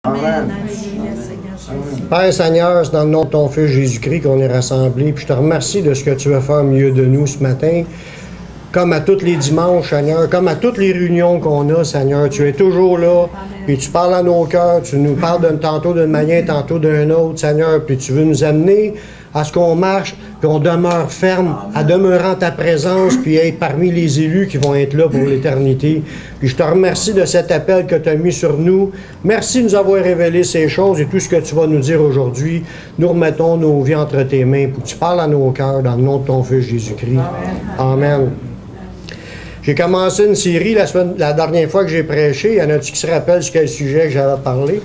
Amen. Père Seigneur, c'est dans le nom de ton Fils Jésus-Christ qu'on est rassemblés. Puis je te remercie de ce que tu veux faire au milieu de nous ce matin. Comme à tous les dimanches, Seigneur, comme à toutes les réunions qu'on a, Seigneur, tu es toujours là. Puis tu parles à nos cœurs, tu nous parles tantôt d'une manière, tantôt d'une autre, Seigneur. Puis tu veux nous amener à ce qu'on marche, puis on demeure ferme, à demeurer en ta présence, puis être parmi les élus qui vont être là pour l'éternité. Puis je te remercie de cet appel que tu as mis sur nous. Merci de nous avoir révélé ces choses et tout ce que tu vas nous dire aujourd'hui. Nous remettons nos vies entre tes mains pour que tu parles à nos cœurs dans le nom de ton Fils Jésus-Christ. Amen. J'ai commencé une série la dernière fois que j'ai prêché. Y en a-tu qui se rappellent sur quel sujet que j'avais parlé?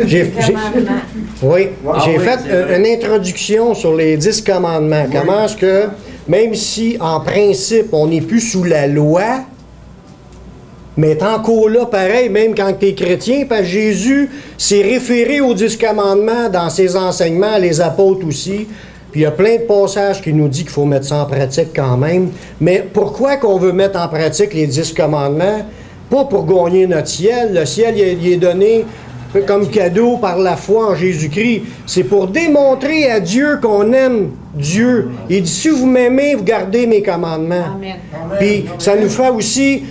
J'ai fait une introduction sur les 10 commandements. Comment est-ce que, même si en principe on n'est plus sous la loi, mais est encore là pareil, même quand tu es chrétien, parce que Jésus s'est référé aux 10 commandements dans ses enseignements, les apôtres aussi. Puis il y a plein de passages qui nous disent qu'il faut mettre ça en pratique quand même. Mais pourquoi qu'on veut mettre en pratique les 10 commandements? Pas pour gagner notre ciel. Le ciel, il est donné comme cadeau par la foi en Jésus-Christ. C'est pour démontrer à Dieu qu'on aime Dieu. Il dit, si vous m'aimez, vous gardez mes commandements. Amen. Puis ça nous fait aussi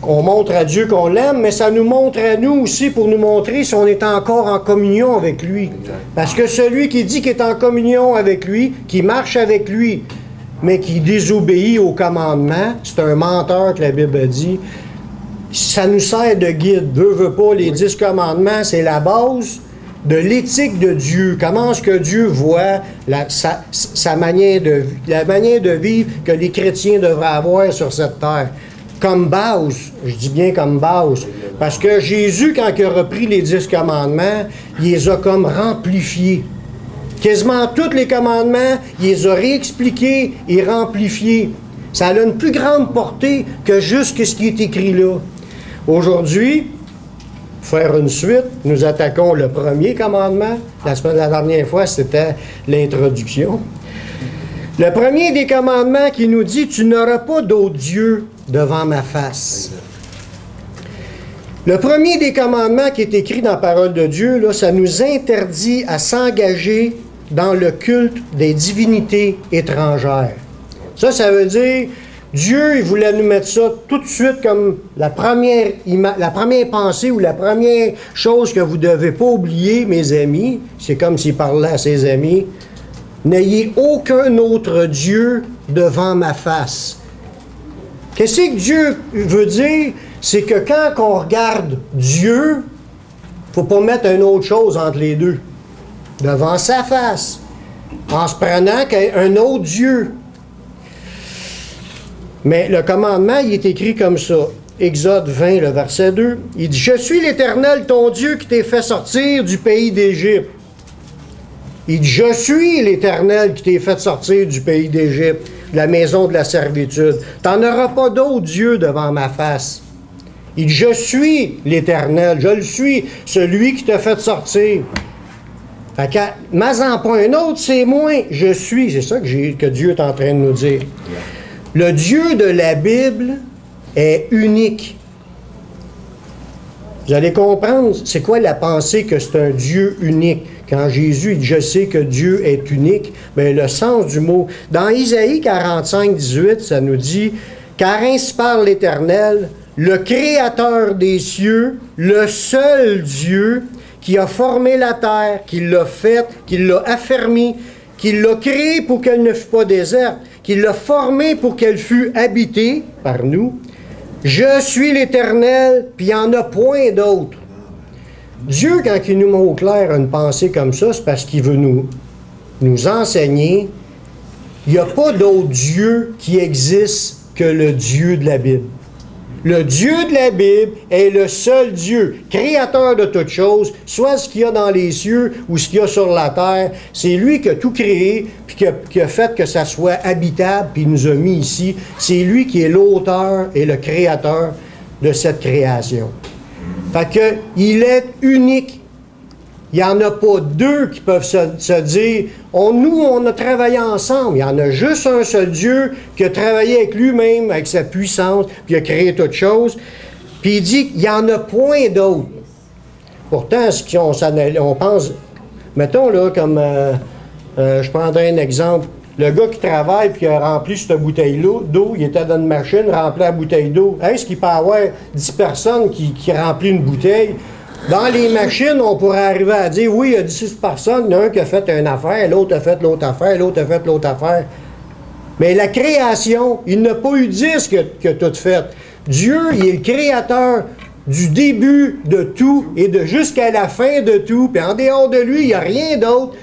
qu'on montre à Dieu qu'on l'aime, mais ça nous montre à nous aussi pour nous montrer si on est encore en communion avec lui. Parce que celui qui dit qu'il est en communion avec lui, qui marche avec lui, mais qui désobéit aux commandements, c'est un menteur que la Bible dit. Ça nous sert de guide. Veut pas, les 10 commandements, c'est la base de l'éthique de Dieu. Comment est-ce que Dieu voit sa manière la manière de vivre que les chrétiens devraient avoir sur cette terre. Comme base, je dis bien comme base, parce que Jésus, quand il a repris les 10 commandements, il les a comme remplifiés. Quasiment tous les commandements, il les a réexpliqués et remplifiés. Ça a une plus grande portée que juste ce qui est écrit là. Aujourd'hui, pour faire une suite, nous attaquons le premier commandement. La dernière fois, c'était l'introduction. Le premier des commandements qui nous dit « Tu n'auras pas d'autre Dieu devant ma face ». Le premier des commandements qui est écrit dans la parole de Dieu, là, ça nous interdit à s'engager dans le culte des divinités étrangères. Ça veut dire, Dieu, il voulait nous mettre ça tout de suite comme la première pensée ou la première chose que vous ne devez pas oublier, mes amis. C'est comme s'il parlait à ses amis. N'ayez aucun autre Dieu devant ma face. Qu'est-ce que Dieu veut dire? C'est que quand on regarde Dieu, il ne faut pas mettre une autre chose entre les deux. Devant sa face. En se prenant qu'un autre Dieu. Mais le commandement, il est écrit comme ça. Exode 20, le verset 2. Il dit, « Je suis l'Éternel, ton Dieu, qui t'ai fait sortir du pays d'Égypte. » Il dit, « Je suis l'Éternel qui t'ai fait sortir du pays d'Égypte, de la maison de la servitude. Tu n'en auras pas d'autre Dieu devant ma face. » Il dit, « Je suis l'Éternel, je le suis, celui qui t'a fait sortir. » Fait que, mais en pas un autre, c'est moi, je suis. C'est ça que Dieu est en train de nous dire. Le Dieu de la Bible est unique. Vous allez comprendre, c'est quoi la pensée que c'est un Dieu unique. Quand Jésus dit « Je sais que Dieu est unique », bien, le sens du mot. Dans Isaïe 45, 18, ça nous dit « Car ainsi parle l'Éternel, le Créateur des cieux, le seul Dieu qui a formé la terre, qui l'a faite, qui l'a affermie, qui l'a créée pour qu'elle ne fût pas déserte, qui l'a formée pour qu'elle fût habitée par nous. Je suis l'Éternel, puis il n'y en a point d'autre. » Dieu, quand il nous met au clair une pensée comme ça, c'est parce qu'il veut nous enseigner. Il n'y a pas d'autre Dieu qui existe que le Dieu de la Bible. Le Dieu de la Bible est le seul Dieu, créateur de toutes choses, soit ce qu'il y a dans les cieux ou ce qu'il y a sur la terre. C'est lui qui a tout créé, puis qui a fait que ça soit habitable, puis il nous a mis ici. C'est lui qui est l'auteur et le créateur de cette création. Fait que, il est unique. Il n'y en a pas deux qui peuvent se dire, nous, on a travaillé ensemble. Il y en a juste un seul Dieu qui a travaillé avec lui-même, avec sa puissance, puis il a créé toutes choses. Puis il dit qu'il n'y en a point d'autres. Pourtant, si on pense, mettons là, comme, je prendrais un exemple, le gars qui travaille puis qui a rempli cette bouteille d'eau, il était dans une machine, rempli la bouteille d'eau. Est-ce qu'il peut y avoir 10 personnes qui remplissent une bouteille? Dans les machines, on pourrait arriver à dire, oui, il y a 10 personnes, il y en a un qui a fait une affaire, l'autre a fait l'autre affaire, l'autre a fait l'autre affaire. Mais la création, il n'a pas eu 10 qui a tout fait. Dieu, il est le créateur du début de tout et de jusqu'à la fin de tout. Puis en dehors de lui, il n'y a rien d'autre.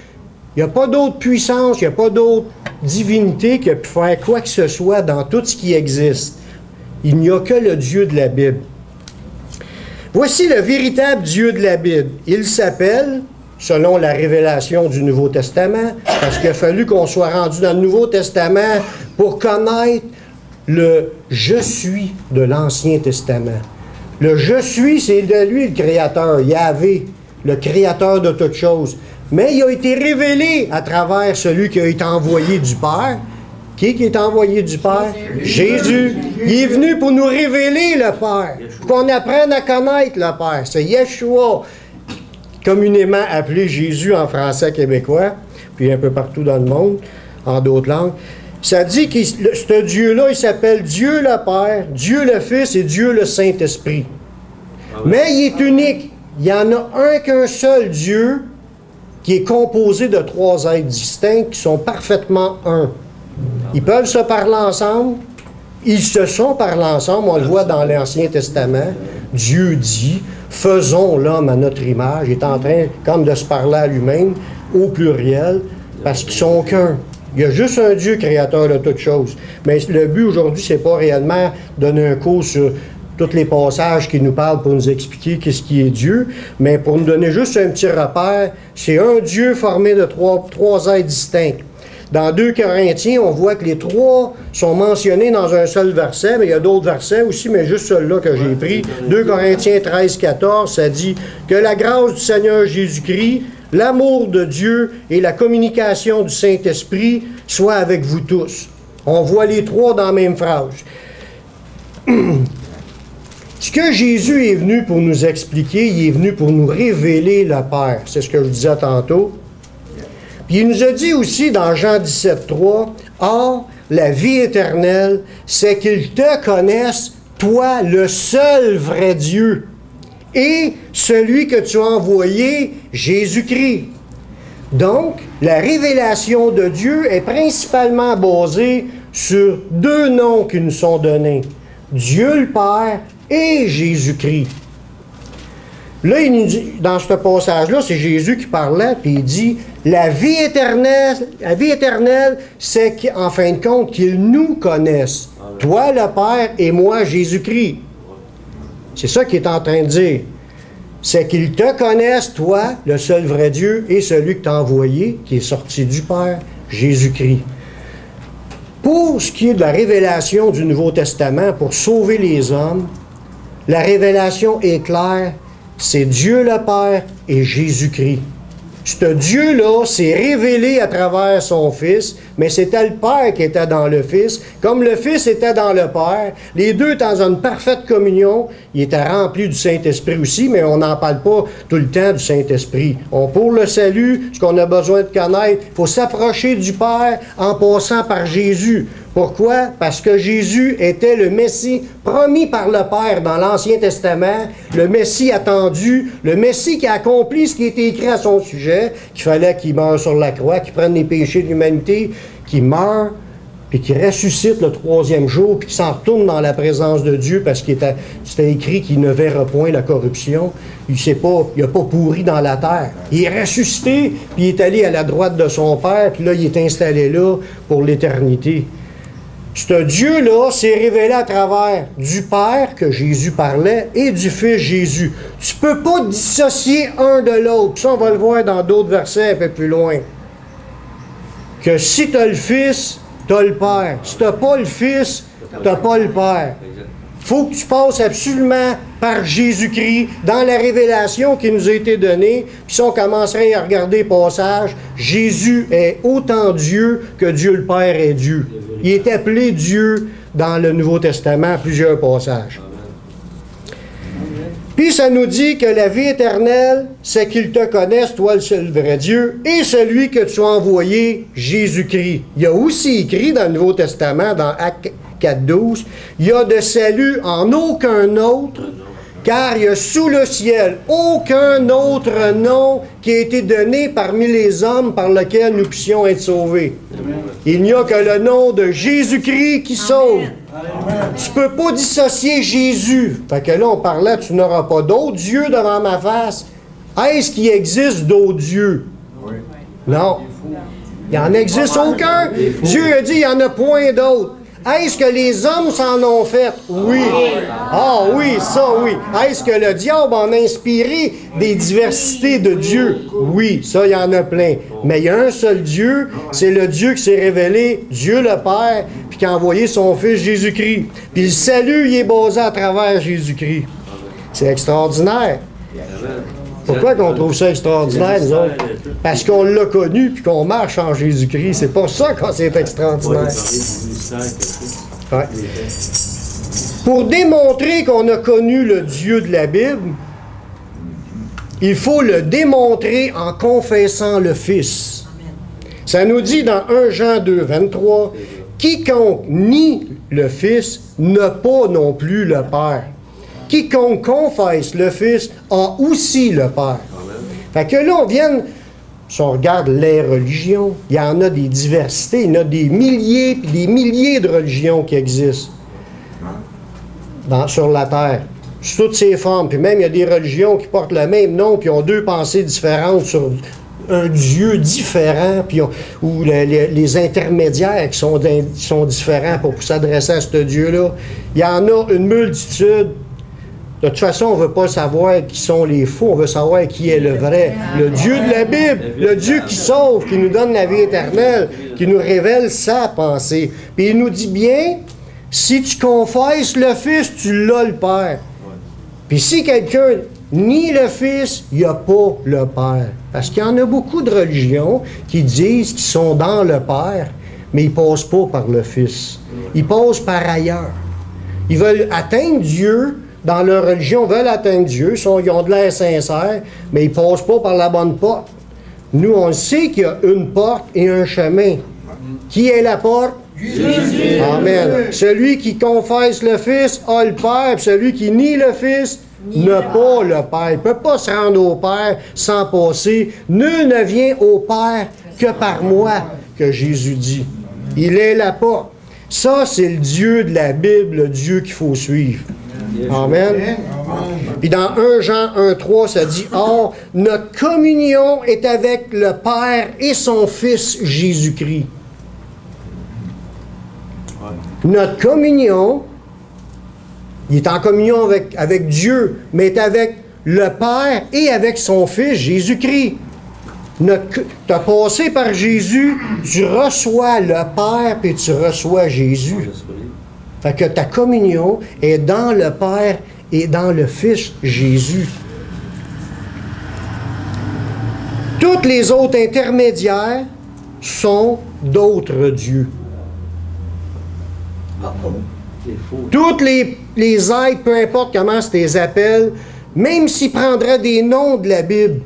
Il n'y a pas d'autre puissance, il n'y a pas d'autre divinité qui a pu faire quoi que ce soit dans tout ce qui existe. Il n'y a que le Dieu de la Bible. Voici le véritable Dieu de la Bible. Il s'appelle, selon la révélation du Nouveau Testament, parce qu'il a fallu qu'on soit rendu dans le Nouveau Testament pour connaître le « je suis » de l'Ancien Testament. Le « je suis », c'est de lui le Créateur, Yahvé, le Créateur de toutes choses. Mais il a été révélé à travers celui qui a été envoyé du Père. Qui est envoyé du Père? Jésus. Il est venu pour nous révéler le Père, pour qu'on apprenne à connaître le Père. C'est Yeshua, communément appelé Jésus en français québécois, puis un peu partout dans le monde, en d'autres langues. Ça dit que ce Dieu-là, il s'appelle Dieu le Père, Dieu le Fils et Dieu le Saint-Esprit. Mais il est unique. Il n'y en a qu'un seul Dieu qui est composé de 3 êtres distincts qui sont parfaitement un. Ils peuvent se parler ensemble. Ils se sont parlé ensemble. On le voit dans l'Ancien Testament. Dieu dit, faisons l'homme à notre image. Il est en train comme de se parler à lui-même, au pluriel, parce qu'ils sont qu'un. Il y a juste un Dieu créateur de toutes choses. Mais le but aujourd'hui, c'est pas réellement donner un cours sur tous les passages qui nous parlent pour nous expliquer qu'est-ce qui est Dieu, mais pour nous donner juste un petit repère, c'est un Dieu formé de trois êtres distincts. Dans 2 Corinthiens, on voit que les 3 sont mentionnés dans un seul verset, mais il y a d'autres versets aussi, mais juste celui-là que j'ai pris. 2 Corinthiens 13, 14, ça dit que la grâce du Seigneur Jésus-Christ, l'amour de Dieu et la communication du Saint-Esprit soient avec vous tous. On voit les 3 dans la même phrase. Ce que Jésus est venu pour nous expliquer, il est venu pour nous révéler le Père. C'est ce que je disais tantôt. Puis il nous a dit aussi dans Jean 17, 3, « Or, la vie éternelle, c'est qu'ils te connaissent, toi, le seul vrai Dieu, et celui que tu as envoyé, Jésus-Christ. » Donc, la révélation de Dieu est principalement basée sur 2 noms qui nous sont donnés. Dieu le Père et Jésus-Christ. Là, il nous dit, dans ce passage-là, c'est Jésus qui parlait, puis il dit, la vie éternelle, c'est qu'en fin de compte, qu'ils nous connaissent. Amen. Toi, le Père, et moi, Jésus-Christ. C'est ça qu'il est en train de dire. C'est qu'ils te connaissent, toi, le seul vrai Dieu, et celui que tu as envoyé, qui est sorti du Père, Jésus-Christ. Pour ce qui est de la révélation du Nouveau Testament, pour sauver les hommes, la révélation est claire, c'est Dieu le Père et Jésus-Christ. Ce Dieu-là s'est révélé à travers son Fils, mais c'était le Père qui était dans le Fils. Comme le Fils était dans le Père, les deux étaient dans une parfaite communion. Il était rempli du Saint-Esprit aussi, mais on n'en parle pas tout le temps du Saint-Esprit. Pour le salut, ce qu'on a besoin de connaître, il faut s'approcher du Père en passant par Jésus. Pourquoi? Parce que Jésus était le Messie promis par le Père dans l'Ancien Testament, le Messie attendu, le Messie qui a accompli ce qui était écrit à son sujet, qu'il fallait qu'il meure sur la croix, qu'il prenne les péchés de l'humanité, qu'il meure, puis qu'il ressuscite le 3e jour, puis qu'il s'en retourne dans la présence de Dieu, parce qu'il c'était écrit qu'il ne verra point la corruption. Il n'a pas pourri dans la terre. Il est ressuscité, puis il est allé à la droite de son Père, puis là, il est installé là pour l'éternité. Ce Dieu-là s'est révélé à travers du Père, que Jésus parlait, et du Fils Jésus. Tu ne peux pas dissocier un de l'autre. Ça, on va le voir dans d'autres versets un peu plus loin. Que si tu as le Fils, tu as le Père. Si tu n'as pas le Fils, tu n'as pas le Père. Il faut que tu passes absolument par Jésus-Christ dans la révélation qui nous a été donnée. Puis si on commencerait à regarder le passage, Jésus est autant Dieu que Dieu le Père est Dieu. Il est appelé Dieu dans le Nouveau Testament à plusieurs passages. Puis ça nous dit que la vie éternelle, c'est qu'ils te connaissent, toi le seul vrai Dieu, et celui que tu as envoyé, Jésus-Christ. Il y a aussi écrit dans le Nouveau Testament, dans Actes 4.12, il y a de salut en aucun autre, car il y a sous le ciel aucun autre nom qui a été donné parmi les hommes par lequel nous puissions être sauvés. Il n'y a que le nom de Jésus-Christ qui sauve. Tu ne peux pas dissocier Jésus. Fait que là, on parlait, tu n'auras pas d'autres dieux devant ma face. Est-ce qu'il existe d'autres dieux? Non. Il n'en existe aucun. Dieu a dit, il n'y en a point d'autres. Est-ce que les hommes s'en ont fait? Oui. Ah oui, ça oui. Est-ce que le diable en a inspiré des diversités de dieux? Oui, ça, il y en a plein. Mais il y a un seul Dieu, c'est le Dieu qui s'est révélé, Dieu le Père, puis qui a envoyé son Fils Jésus-Christ. Puis le salut, il est basé à travers Jésus-Christ. C'est extraordinaire. Pourquoi qu'on trouve ça extraordinaire, nous autres? Parce qu'on l'a connu puis qu'on marche en Jésus-Christ. C'est pas ça que c'est extraordinaire. Ouais. Pour démontrer qu'on a connu le Dieu de la Bible, il faut le démontrer en confessant le Fils. Ça nous dit dans 1 Jean 2, 23, « Quiconque nie le Fils n'a pas non plus le Père. Quiconque confesse le Fils a aussi le Père. » Fait que là, on vient, si on regarde les religions, il y en a des diversités, il y en a des milliers et des milliers de religions qui existent sur la Terre, sous toutes ces formes. Puis même, il y a des religions qui portent le même nom, puis ont deux pensées différentes sur un Dieu différent, puis ou les intermédiaires qui sont différents pour s'adresser à ce Dieu-là. Il y en a une multitude. De toute façon, on ne veut pas savoir qui sont les faux, on veut savoir qui est le vrai. Le Dieu de la Bible, le Dieu qui sauve, qui nous donne la vie éternelle, qui nous révèle sa pensée. Puis il nous dit bien, si tu confesses le Fils, tu l'as le Père. Puis si quelqu'un nie le Fils, il n'y a pas le Père. Parce qu'il y en a beaucoup de religions qui disent qu'ils sont dans le Père, mais ils ne passent pas par le Fils. Ils passent par ailleurs. Ils veulent atteindre Dieu. Dans leur religion, veulent atteindre Dieu, ils ont de l'air sincère, mais ils ne passent pas par la bonne porte. Nous, on sait qu'il y a une porte et un chemin. Qui est la porte? Jésus. Amen. Celui qui confesse le Fils a le Père, puis celui qui nie le Fils n'a pas le Père. Il ne peut pas se rendre au Père sans passer. Nul ne vient au Père que par moi, que Jésus dit. Il est la porte. Ça, c'est le Dieu de la Bible, le Dieu qu'il faut suivre. Amen. Puis dans 1 Jean 1,3, ça dit « Or, notre communion est avec le Père et son Fils Jésus-Christ. » Notre communion, il est en communion avec Dieu, mais est avec le Père et avec son Fils Jésus-Christ. Tu as passé par Jésus, tu reçois le Père et tu reçois Jésus. Fait que ta communion est dans le Père et dans le Fils Jésus. Toutes les autres intermédiaires sont d'autres dieux. Toutes les êtres, peu importe comment tu les appelles, même s'ils prendraient des noms de la Bible,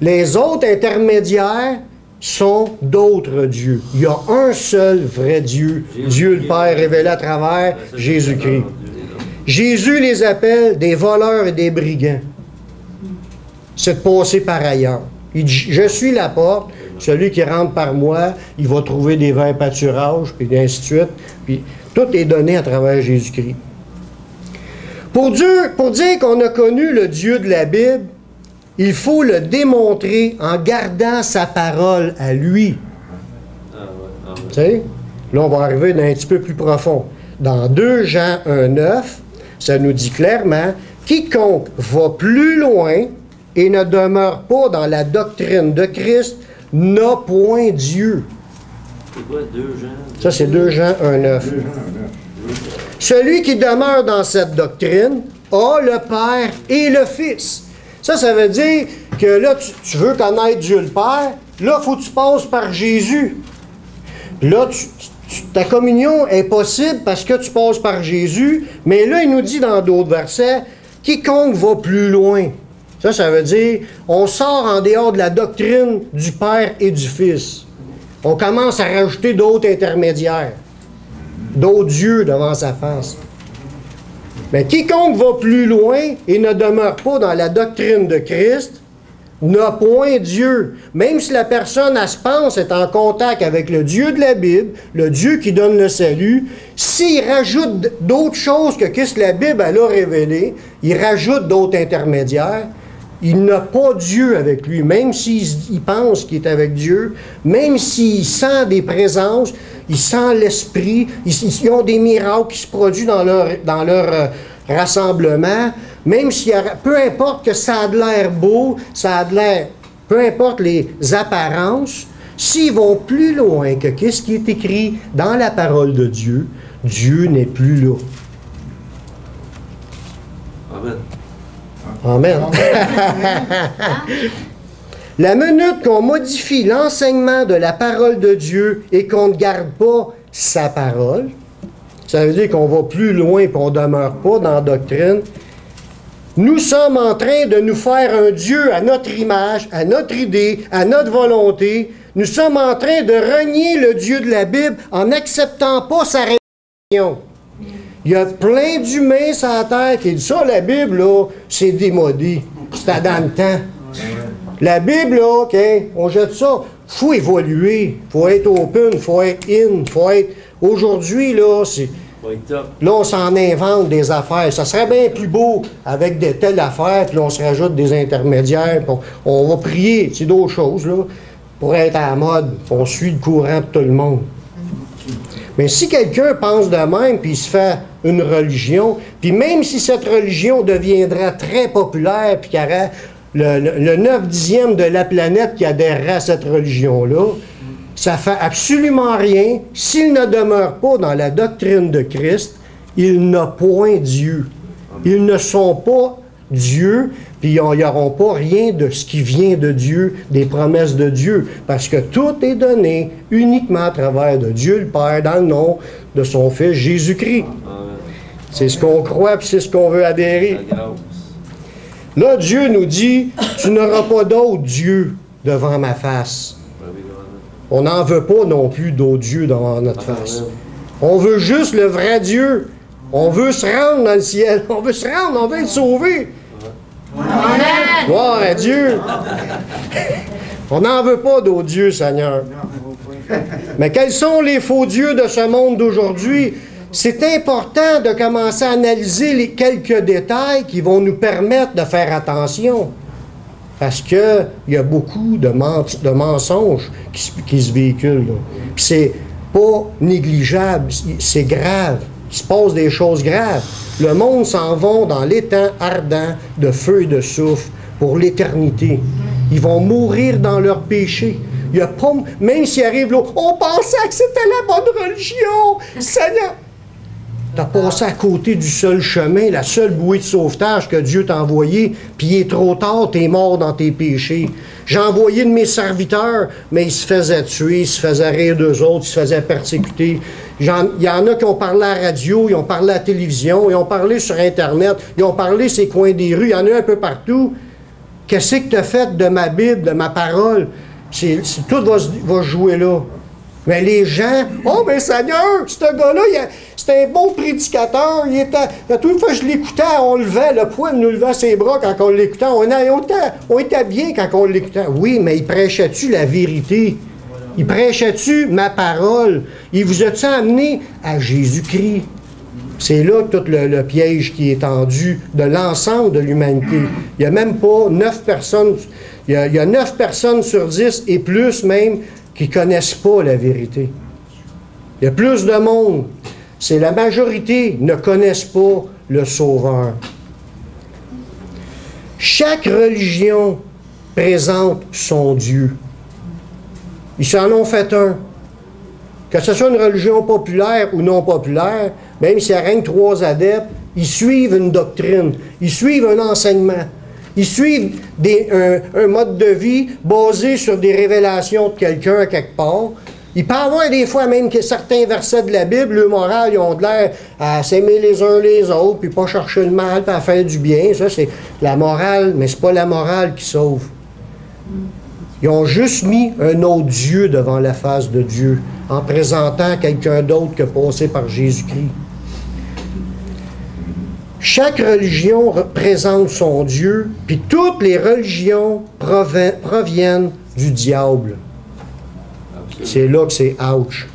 les autres intermédiaires sont d'autres dieux. Il y a un seul vrai Dieu, Dieu le Père révélé à travers Jésus-Christ. Jésus les appelle des voleurs et des brigands. C'est de passer par ailleurs. Il dit, je suis la porte, celui qui rentre par moi, il va trouver des verts pâturages, puis ainsi de suite. Puis tout est donné à travers Jésus-Christ. Pour dire qu'on a connu le Dieu de la Bible, il faut le démontrer en gardant sa parole à lui. Tu sais? Là, on va arriver d'un petit peu plus profond. Dans 2 Jean 1,9, ça nous dit clairement, « Quiconque va plus loin et ne demeure pas dans la doctrine de Christ n'a point Dieu. » C'est quoi 2 Jean? Ça, c'est 2 Jean 1,9. Celui qui demeure dans cette doctrine a le Père et le Fils. Ça veut dire que là, tu veux connaître Dieu le Père, là, il faut que tu passes par Jésus. Là, ta communion est possible parce que tu passes par Jésus, mais là, il nous dit dans d'autres versets, quiconque va plus loin. Ça veut dire, on sort en dehors de la doctrine du Père et du Fils. On commence à rajouter d'autres intermédiaires, d'autres dieux devant sa face. Mais quiconque va plus loin et ne demeure pas dans la doctrine de Christ, n'a point Dieu. Même si la personne, elle se pense, est en contact avec le Dieu de la Bible, le Dieu qui donne le salut, s'il rajoute d'autres choses que qu'est-ce que la Bible elle a révélé, il rajoute d'autres intermédiaires, il n'a pas Dieu avec lui. Même s'il pense qu'il est avec Dieu, même s'il sent des présences, il sent l'esprit, ils ont des miracles qui se produisent dans leur rassemblement, même s'il y a, peu importe que ça a de l'air beau, ça a de l'air, peu importe les apparences, s'ils vont plus loin que qu'est-ce qui est écrit dans la parole de Dieu, Dieu n'est plus là. Amen. Amen. La minute qu'on modifie l'enseignement de la parole de Dieu et qu'on ne garde pas sa parole, ça veut dire qu'on va plus loin et qu'on ne demeure pas dans la doctrine. Nous sommes en train de nous faire un Dieu à notre image, à notre idée, à notre volonté. Nous sommes en train de renier le Dieu de la Bible en n'acceptant pas sa révélation. Il y a plein d'humains sur la terre qui disent ça, la Bible, là, c'est démodé. C'était dans le temps. La Bible, là, OK, on jette ça. Il faut évoluer. Il faut être open, il faut être in, il faut être... Aujourd'hui, là, c'est... Là, on s'en invente des affaires. Ça serait bien plus beau avec de telles affaires, puis on se rajoute des intermédiaires, puis on va prier. C'est d'autres choses, là, pour être à la mode. On suit le courant de tout le monde. Mais si quelqu'un pense de même, puis il se fait une religion, puis même si cette religion deviendra très populaire, puis qu'il y aurait le 9/10 de la planète qui adhérerait à cette religion-là, ça fait absolument rien. S'il ne demeure pas dans la doctrine de Christ, il n'a point Dieu. Ils ne sont pas Dieu, puis ils n'auront pas rien de ce qui vient de Dieu, des promesses de Dieu, parce que tout est donné uniquement à travers de Dieu le Père, dans le nom de son Fils Jésus-Christ. C'est ce qu'on croit, puis c'est ce qu'on veut adhérer. Là, Dieu nous dit, tu n'auras pas d'autre Dieu devant ma face. On n'en veut pas non plus d'autres dieux devant notre face. On veut juste le vrai Dieu. On veut se rendre dans le ciel. On veut se rendre, on veut être sauvé. Amen. Gloire à Dieu. On n'en veut pas d'autres dieux, Seigneur. Mais quels sont les faux dieux de ce monde d'aujourd'hui? C'est important de commencer à analyser les quelques détails qui vont nous permettre de faire attention. Parce qu'il y a beaucoup de mensonges qui se véhiculent. Puis c'est pas négligeable, c'est grave. Il se passe des choses graves. Le monde s'en va dans l'étang ardent de feu et de soufre pour l'éternité. Ils vont mourir dans leur péché. Il y a pas, même s'il arrive là, on pensait que c'était la bonne religion. Seigneur, tu as passé à côté du seul chemin, la seule bouée de sauvetage que Dieu t'a envoyé, puis il est trop tard, tu es mort dans tes péchés. J'ai envoyé de mes serviteurs, mais ils se faisaient tuer, ils se faisaient rire d'eux autres, ils se faisaient persécuter. Il y en a qui ont parlé à la radio, ils ont parlé à la télévision, ils ont parlé sur Internet, ils ont parlé ces coins des rues, il y en a un peu partout. Qu'est-ce que tu as fait de ma Bible, de ma parole? Tout va jouer là. Mais les gens, oh, mais Seigneur, ce gars-là, c'était un bon prédicateur. Toute fois que je l'écoutais, on levait, le poil nous levait ses bras quand on l'écoutait. On était bien quand on l'écoutait. Oui, mais il prêchait-tu la vérité? Il prêchait-tu ma parole? Il vous a-tu amené à Jésus-Christ? C'est là tout le piège qui est tendu de l'ensemble de l'humanité. Il n'y a même pas 9 personnes, il y a 9 personnes sur 10 et plus même qui ne connaissent pas la vérité. Il y a plus de monde. C'est la majorité ne connaissent pas le Sauveur. Chaque religion présente son Dieu. Ils s'en ont fait un. Que ce soit une religion populaire ou non populaire, même s'il y a rien que 3 adeptes, ils suivent une doctrine, ils suivent un enseignement. Ils suivent un mode de vie basé sur des révélations de quelqu'un à quelque part. Il peut y avoir des fois même que certains versets de la Bible, le moral, ils ont de l'air à s'aimer les uns les autres, puis pas chercher le mal, puis à faire du bien. Ça, c'est la morale, mais c'est pas la morale qui sauve. Ils ont juste mis un autre Dieu devant la face de Dieu, en présentant quelqu'un d'autre que passé par Jésus-Christ. Chaque religion représente son Dieu, puis toutes les religions proviennent du diable. C'est là que c'est ouch.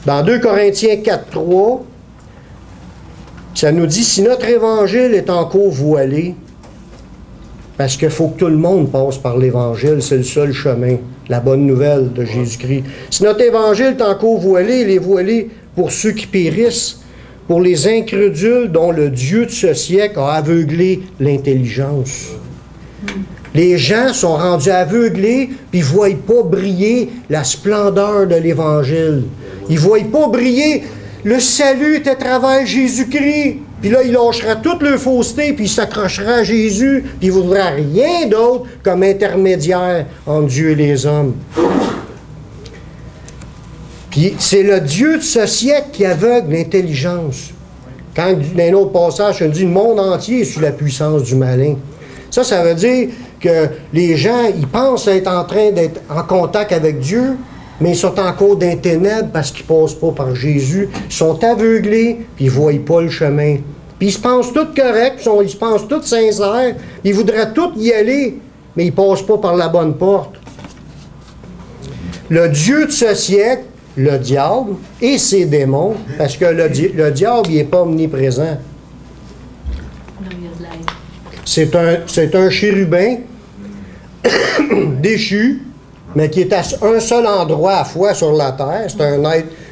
Dans 2 Corinthiens 4.3, ça nous dit, si notre évangile est encore voilé, parce qu'il faut que tout le monde passe par l'Évangile, c'est le seul chemin, la bonne nouvelle de Jésus-Christ. Si notre Évangile est encore voilé, il est voilé pour ceux qui périssent, pour les incrédules dont le Dieu de ce siècle a aveuglé l'intelligence. Les gens sont rendus aveuglés, puis ils ne voient pas briller la splendeur de l'Évangile. Ils ne voient pas briller le salut est à travers Jésus-Christ. Puis là, ils lâcheraient toute leur fausseté, puis ils s'accrocheraient à Jésus, puis ils ne voudraient rien d'autre comme intermédiaire entre Dieu et les hommes. Puis c'est le Dieu de ce siècle qui aveugle l'intelligence. Quand, dans un autre passage, on dit le monde entier est sous la puissance du malin. Ça veut dire que les gens, ils pensent être en train d'être en contact avec Dieu, mais ils sont encore dans les ténèbres parce qu'ils ne passent pas par Jésus. Ils sont aveuglés, puis ils ne voient pas le chemin. Puis ils se pensent tous corrects, ils se pensent tous sincères, ils voudraient tous y aller, mais ils ne passent pas par la bonne porte. Le Dieu de ce siècle, le diable et ses démons, parce que le diable, il n'est pas omniprésent. C'est un chérubin déchu, mais qui est à un seul endroit à la fois sur la terre.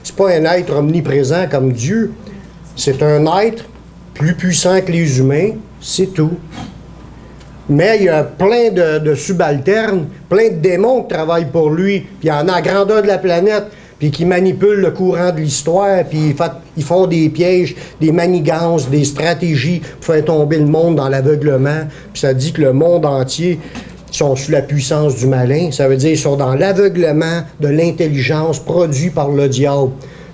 C'est pas un être omniprésent comme Dieu. C'est un être plus puissant que les humains, c'est tout. Mais il y a plein de subalternes, plein de démons qui travaillent pour lui. Puis il y en a à la grandeur de la planète, puis qui manipulent le courant de l'histoire, puis ils font des pièges, des manigances, des stratégies pour faire tomber le monde dans l'aveuglement. Puis ça dit que le monde entier sont sous la puissance du malin. Ça veut dire qu'ils sont dans l'aveuglement de l'intelligence produit par le diable.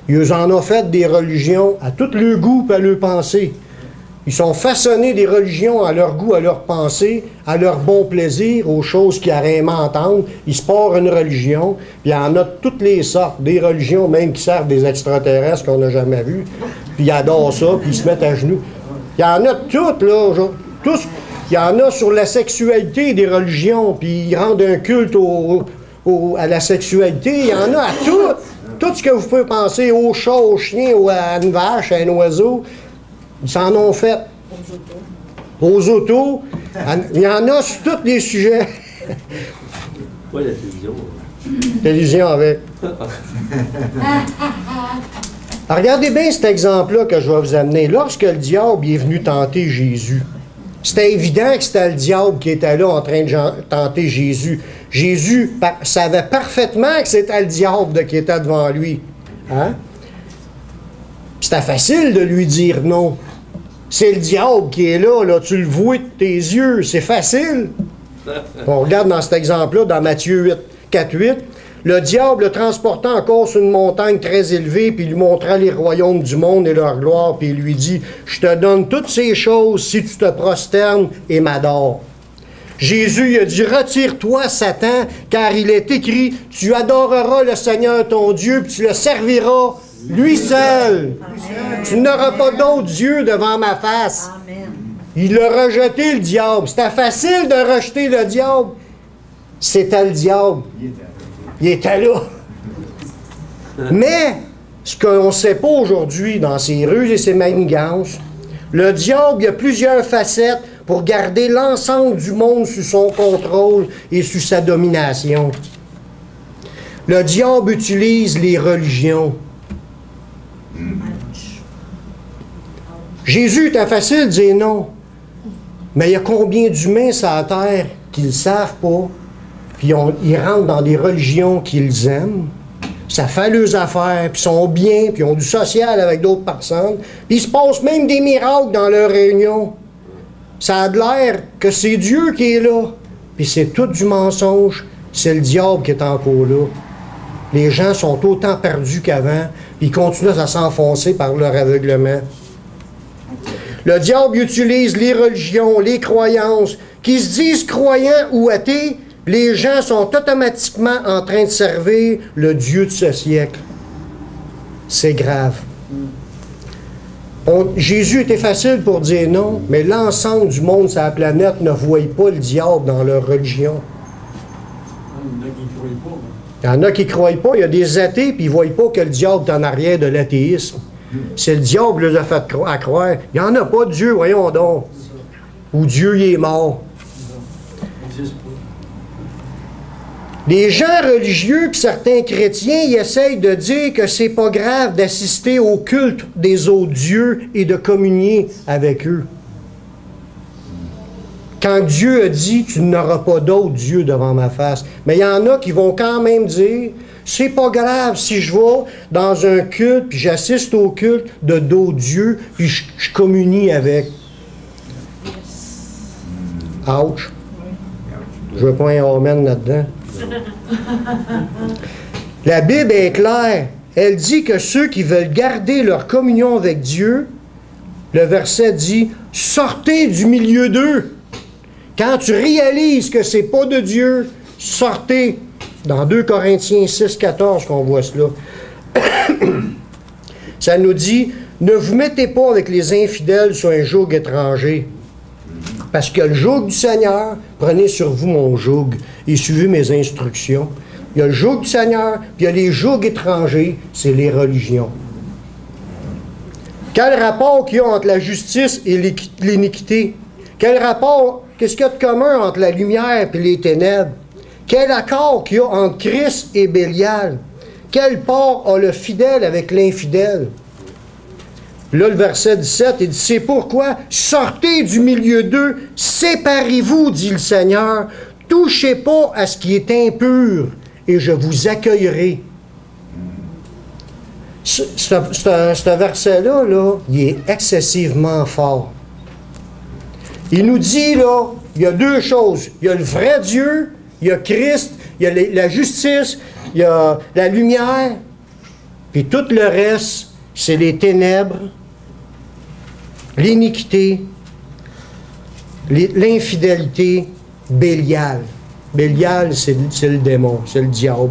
Ils en ont fait des religions à tout leur goût et à leur pensée. Ils sont façonnés des religions à leur goût, à leur pensée, à leur bon plaisir, aux choses qu'ils auraient aimé entendre. Ils se portent une religion, puis il y en a de toutes les sortes, des religions même qui servent des extraterrestres qu'on n'a jamais vus, puis ils adorent ça, puis ils se mettent à genoux. Il y en a de toutes, là, tous. Il y en a sur la sexualité des religions, puis ils rendent un culte à la sexualité. Il y en a à tout. Tout ce que vous pouvez penser, au chat, au chien, à une vache, à un oiseau. Ils s'en ont fait. Aux autos. Il y en a sur tous les sujets. Pas la télévision. Télévision avec. Alors, regardez bien cet exemple-là que je vais vous amener. Lorsque le diable est venu tenter Jésus, c'était évident que c'était le diable qui était là en train de tenter Jésus. Jésus savait parfaitement que c'était le diable qui était devant lui. Hein? C'était facile de lui dire non. C'est le diable qui est là, tu le vois de tes yeux, c'est facile. On regarde dans cet exemple-là, dans Matthieu 4.8, le diable le transporta encore sur une montagne très élevée, puis il lui montra les royaumes du monde et leur gloire, puis il lui dit, « Je te donne toutes ces choses si tu te prosternes et m'adores. » Jésus il a dit, « Retire-toi, Satan, car il est écrit, tu adoreras le Seigneur ton Dieu, puis tu le serviras lui seul. Tu n'auras pas d'autre Dieu devant ma face. » Il a rejeté le diable. C'était facile de rejeter le diable. C'était le diable. Il était là. Mais, ce qu'on ne sait pas aujourd'hui dans ces ruses et ces manigances, le diable, il a plusieurs facettes pour garder l'ensemble du monde sous son contrôle et sous sa domination. Le diable utilise les religions. Jésus était facile de dire non. Mais il y a combien d'humains sur la terre qui ne le savent pas, puis ils rentrent dans des religions qu'ils aiment, ça fait leurs affaires, puis ils sont bien, puis ils ont du social avec d'autres personnes, puis il se passe même des miracles dans leurs réunions. Ça a l'air que c'est Dieu qui est là, puis c'est tout du mensonge, c'est le diable qui est encore là. Les gens sont autant perdus qu'avant, puis ils continuent à s'enfoncer par leur aveuglement. Le diable utilise les religions, les croyances, qui se disent croyants ou athées, les gens sont automatiquement en train de servir le Dieu de ce siècle. C'est grave. Jésus était facile pour dire non, mais l'ensemble du monde sur la planète ne voit pas le diable dans leur religion. Il y en a qui ne croient pas. Il y a des athées, puis ils ne voient pas que le diable est en arrière de l'athéisme. C'est le diable qui les a fait à croire. Il n'y en a pas de Dieu, voyons donc. Ou Dieu, il est mort. Les gens religieux puis certains chrétiens, ils essayent de dire que c'est pas grave d'assister au culte des autres dieux et de communier avec eux. Quand Dieu a dit « Tu n'auras pas d'autres dieux devant ma face », mais il y en a qui vont quand même dire « C'est pas grave si je vais dans un culte puis j'assiste au culte de d'autres dieux puis je communie avec. » Ouch! Je veux pas un amen là-dedans. La Bible est claire. Elle dit que ceux qui veulent garder leur communion avec Dieu, le verset dit « Sortez du milieu d'eux ». Quand tu réalises que c'est pas de Dieu, sortez. Dans 2 Corinthiens 6, 14 qu'on voit cela. Ça nous dit « Ne vous mettez pas avec les infidèles sur un joug étranger. Parce que le joug du Seigneur, prenez sur vous mon joug et suivez mes instructions. » Il y a le joug du Seigneur, puis il y a les jougs étrangers, c'est les religions. Quel rapport qu'il y a entre la justice et l'iniquité? Quel rapport, qu'est-ce qu'il y a de commun entre la lumière et les ténèbres? Quel accord qu'il y a entre Christ et Bélial? Quel part a le fidèle avec l'infidèle? Là, le verset 17, il dit, c'est pourquoi, sortez du milieu d'eux, séparez-vous, dit le Seigneur, touchez pas à ce qui est impur, et je vous accueillerai. Ce verset-là, il est excessivement fort. Il nous dit, là, il y a deux choses. Il y a le vrai Dieu, il y a Christ, il y a la justice, il y a la lumière, puis tout le reste, c'est les ténèbres, l'iniquité, l'infidélité, Bélial. Bélial, c'est le démon, c'est le diable.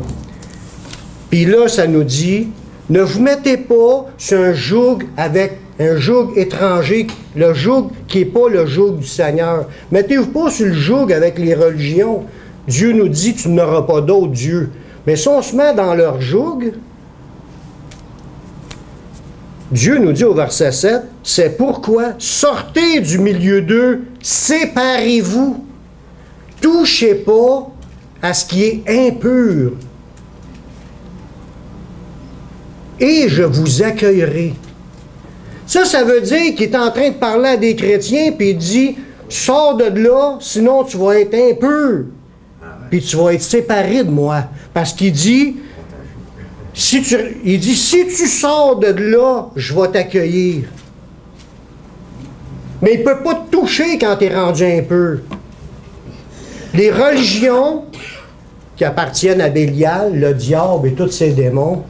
Puis là, ça nous dit, ne vous mettez pas sur un joug avec un joug étranger, le joug qui n'est pas le joug du Seigneur. Mettez-vous pas sur le joug avec les religions. Dieu nous dit, tu n'auras pas d'autres dieux. Mais si on se met dans leur joug, Dieu nous dit au verset 7, c'est pourquoi sortez du milieu d'eux, séparez-vous, touchez pas à ce qui est impur, et je vous accueillerai. Ça veut dire qu'il est en train de parler à des chrétiens, puis il dit, sors de là, sinon tu vas être impur, puis tu vas être séparé de moi. Parce qu'il dit, si tu sors de là, je vais t'accueillir. Mais il ne peut pas te toucher quand tu es rendu impur. Les religions qui appartiennent à Bélial, le diable et tous ses démons,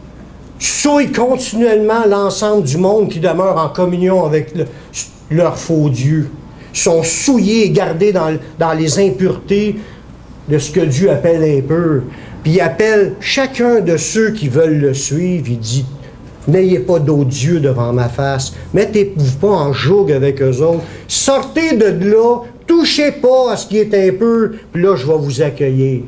souillent continuellement l'ensemble du monde qui demeure en communion avec leur faux Dieu. Ils sont souillés et gardés dans les impuretés de ce que Dieu appelle impur. Puis il appelle chacun de ceux qui veulent le suivre, il dit, n'ayez pas d'autres dieux devant ma face, mettez-vous pas en joug avec eux autres, sortez de là, touchez pas à ce qui est impur, puis là je vais vous accueillir.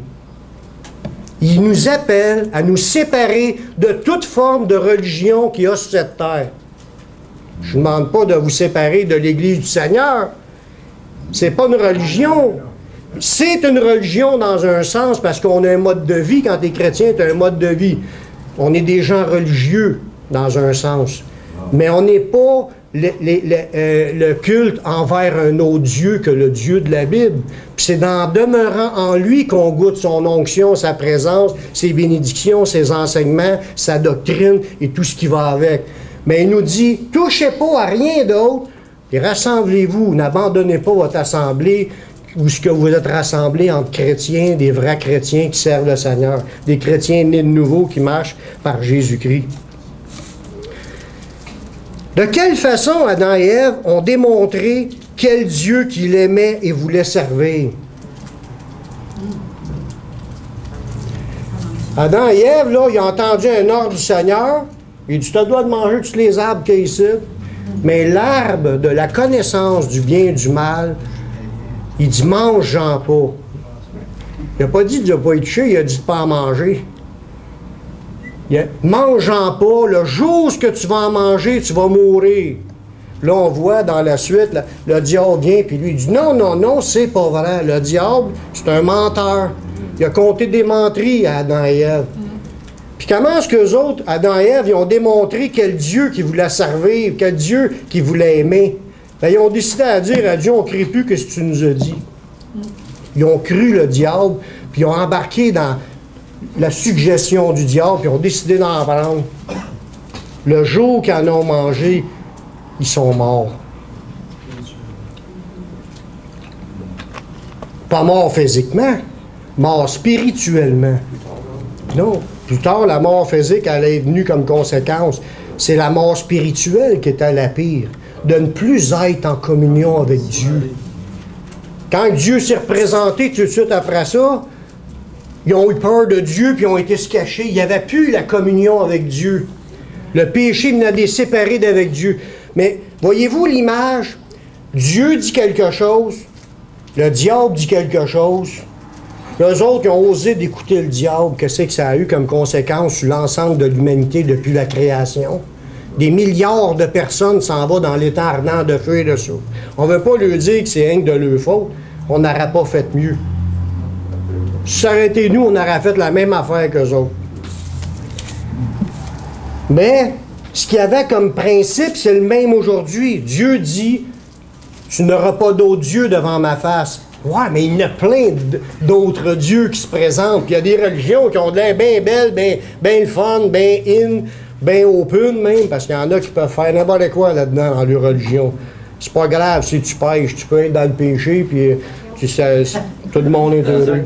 Il nous appelle à nous séparer de toute forme de religion qu'il y a sur cette terre. Je ne demande pas de vous séparer de l'Église du Seigneur. C'est pas une religion. C'est une religion dans un sens parce qu'on a un mode de vie. Quand tu es chrétien, tu as un mode de vie. On est des gens religieux dans un sens. Mais on n'est pas le culte envers un autre Dieu que le Dieu de la Bible. Puis c'est en demeurant en lui qu'on goûte son onction, sa présence, ses bénédictions, ses enseignements, sa doctrine et tout ce qui va avec. Mais il nous dit, touchez pas à rien d'autre et rassemblez-vous, n'abandonnez pas votre assemblée, où ce que vous êtes rassemblés entre chrétiens, des vrais chrétiens qui servent le Seigneur, des chrétiens nés de nouveau qui marchent par Jésus-Christ. De quelle façon Adam et Ève ont démontré quel Dieu qu'il aimait et voulait servir? Adam et Ève, là, ils ont entendu un ordre du Seigneur. Il dit, tu te dois de manger tous les arbres qu'il y a ici. Mais l'arbre de la connaissance du bien et du mal, il dit, mange-en pas. Il n'a pas dit de ne pas y toucher, il a dit de ne pas en manger. Mange-en pas, le jour où tu vas en manger, tu vas mourir. Là, on voit dans la suite, le diable vient, puis lui, il dit, non, non, non, c'est pas vrai. Le diable, c'est un menteur. Il a compté des menteries à Adam et Ève. Puis comment est-ce qu'eux autres, Adam et Ève, ils ont démontré quel Dieu qu'ils voulaient servir, quel Dieu qu'ils voulaient aimer? Ben, ils ont décidé à dire à Dieu, on ne crée plus que ce que tu nous as dit. Ils ont cru le diable, puis ils ont embarqué dans la suggestion du diable, puis ils ont décidé d'en prendre. Le jour qu'ils en ont mangé, ils sont morts. Pas morts physiquement, morts spirituellement. Non. Plus tard, la mort physique, elle est venue comme conséquence. C'est la mort spirituelle qui était la pire. De ne plus être en communion avec Dieu. Quand Dieu s'est représenté tout de suite après ça, ils ont eu peur de Dieu puis ils ont été se cacher. Il n'y avait plus la communion avec Dieu. Le péché venait de les séparer d'avec Dieu. Mais voyez-vous l'image? Dieu dit quelque chose, le diable dit quelque chose. Eux autres, ils ont osé d'écouter le diable. Qu'est-ce que ça a eu comme conséquence sur l'ensemble de l'humanité depuis la création? Des milliards de personnes s'en vont dans l'étang ardent de feu et de souffle. On ne veut pas leur dire que c'est rien que de leur faute. On n'aurait pas fait mieux. Si ça aurait été nous, on aurait fait la même affaire qu'eux autres. Mais, ce qu'il y avait comme principe, c'est le même aujourd'hui. Dieu dit, tu n'auras pas d'autre Dieu devant ma face. Ouais, mais il y en a plein d'autres dieux qui se présentent. Puis il y a des religions qui ont de l'air bien belles, bien le fun, bien in, bien open même, parce qu'il y en a qui peuvent faire n'importe quoi là-dedans dans leur religion. C'est pas grave si tu pêches, tu peux être dans le péché, puis tout le monde est heureux.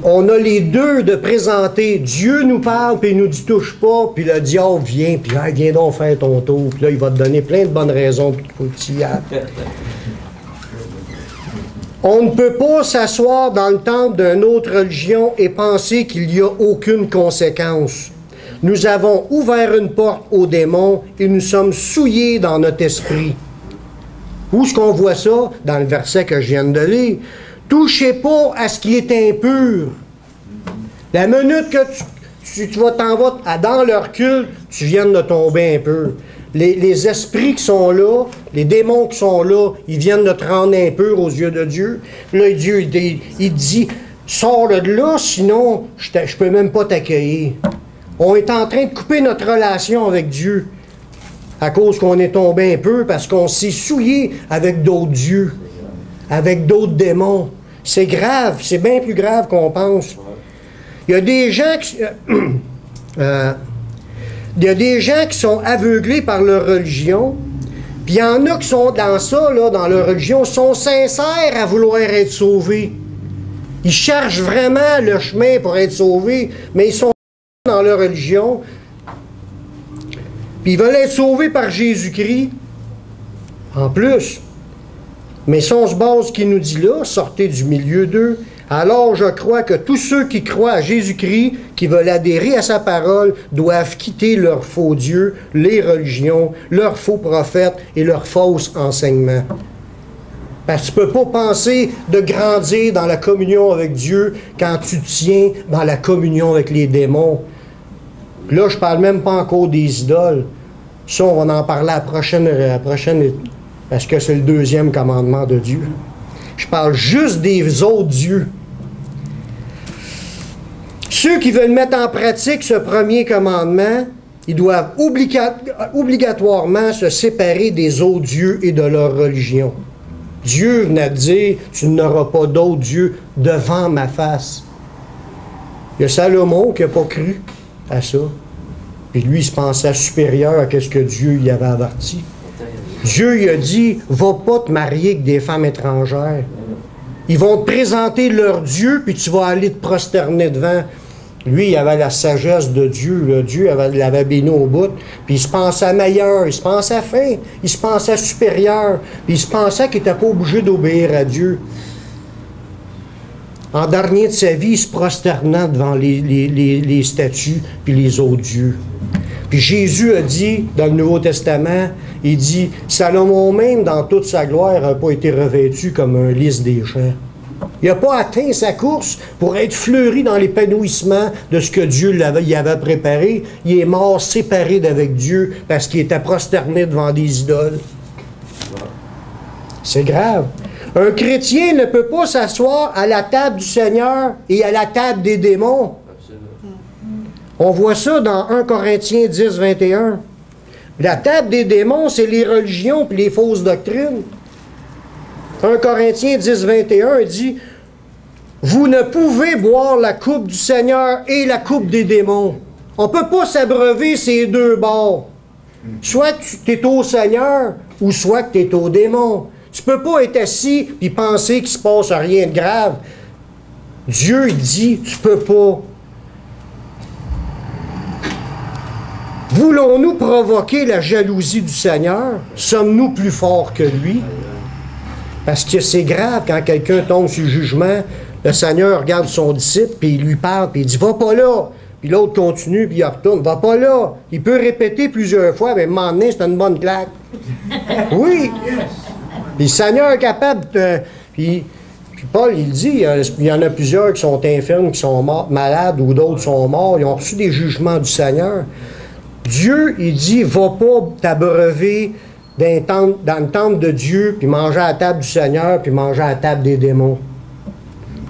On a les deux de présenter. Dieu nous parle, puis il nous dit touche pas, puis le diable vient, puis hey, viens donc faire ton tour, puis là il va te donner plein de bonnes raisons pour que tu y ailles. On ne peut pas s'asseoir dans le temple d'une autre religion et penser qu'il n'y a aucune conséquence. Nous avons ouvert une porte aux démons et nous sommes souillés dans notre esprit. Où est-ce qu'on voit ça? Dans le verset que je viens de lire. Touchez pas à ce qui est impur. La minute que tu t'en vas dans leur culte, tu viens de tomber un peu. Les esprits qui sont là, les démons qui sont là, ils viennent de te rendre impur aux yeux de Dieu. Là, Dieu, il dit, sors de là, sinon, je ne peux même pas t'accueillir. On est en train de couper notre relation avec Dieu à cause qu'on est tombé un peu, parce qu'on s'est souillé avec d'autres dieux, avec d'autres démons. C'est grave, c'est bien plus grave qu'on pense. Il y a des gens qui... il y a des gens qui sont aveuglés par leur religion, puis il y en a qui sont dans ça, là, dans leur religion, sont sincères à vouloir être sauvés. Ils cherchent vraiment le chemin pour être sauvés, mais ils sont dans leur religion, puis ils veulent être sauvés par Jésus-Christ, en plus. Mais si on se base ce qu'il nous dit là, sortez du milieu d'eux, alors je crois que tous ceux qui croient à Jésus-Christ, qui veulent adhérer à sa parole, doivent quitter leurs faux dieux, les religions, leurs faux prophètes et leurs fausses enseignements. Parce que tu ne peux pas penser de grandir dans la communion avec Dieu quand tu tiens dans la communion avec les démons. Là, je ne parle même pas encore des idoles. Ça, on va en parler à la prochaine parce que c'est le deuxième commandement de Dieu. Je parle juste des autres dieux. Ceux qui veulent mettre en pratique ce premier commandement, ils doivent obligatoirement se séparer des autres dieux et de leur religion. Dieu venait de dire, tu n'auras pas d'autres dieux devant ma face. Il y a Salomon qui n'a pas cru à ça. Puis lui, il se pensait supérieur à ce que Dieu y avait averti. Dieu il a dit, va pas te marier avec des femmes étrangères. Ils vont te présenter leur Dieu, puis tu vas aller te prosterner devant. Lui, il avait la sagesse de Dieu. Là. Dieu l'avait béni au bout. Puis il se pensait meilleur, il se pensait fin, il se pensait supérieur. Puis il se pensait qu'il n'était pas obligé d'obéir à Dieu. En dernier de sa vie, il se prosternait devant les statues puis les autres dieux. Puis Jésus a dit, dans le Nouveau Testament, il dit, Salomon même, dans toute sa gloire, n'a pas été revêtu comme un lys des champs. Il n'a pas atteint sa course pour être fleuri dans l'épanouissement de ce que Dieu y avait préparé. Il est mort séparé d'avec Dieu parce qu'il était prosterné devant des idoles. C'est grave. Un chrétien ne peut pas s'asseoir à la table du Seigneur et à la table des démons. On voit ça dans 1 Corinthiens 10, 21. La table des démons, c'est les religions et les fausses doctrines. 1 Corinthiens 10, 21 dit « Vous ne pouvez boire la coupe du Seigneur et la coupe des démons. » On ne peut pas s'abreuver ces deux bords. Soit tu es au Seigneur ou soit tu es au démon. Tu ne peux pas être assis et penser qu'il ne se passe rien de grave. Dieu dit « Tu ne peux pas. » Voulons-nous provoquer la jalousie du Seigneur? Sommes-nous plus forts que lui? Parce que c'est grave quand quelqu'un tombe sur le jugement, le Seigneur regarde son disciple, puis il lui parle, puis il dit « Va pas là! » Puis l'autre continue, puis il retourne « Va pas là! » Il peut répéter plusieurs fois, mais à un moment donné, c'est une bonne claque. Oui! Puis le Seigneur est capable de... Puis Paul, il dit, il y en a plusieurs qui sont infirmes, qui sont morts, malades, ou d'autres sont morts, ils ont reçu des jugements du Seigneur. Dieu, il dit, va pas t'abreuver dans le temple de Dieu, puis manger à la table du Seigneur, puis manger à la table des démons.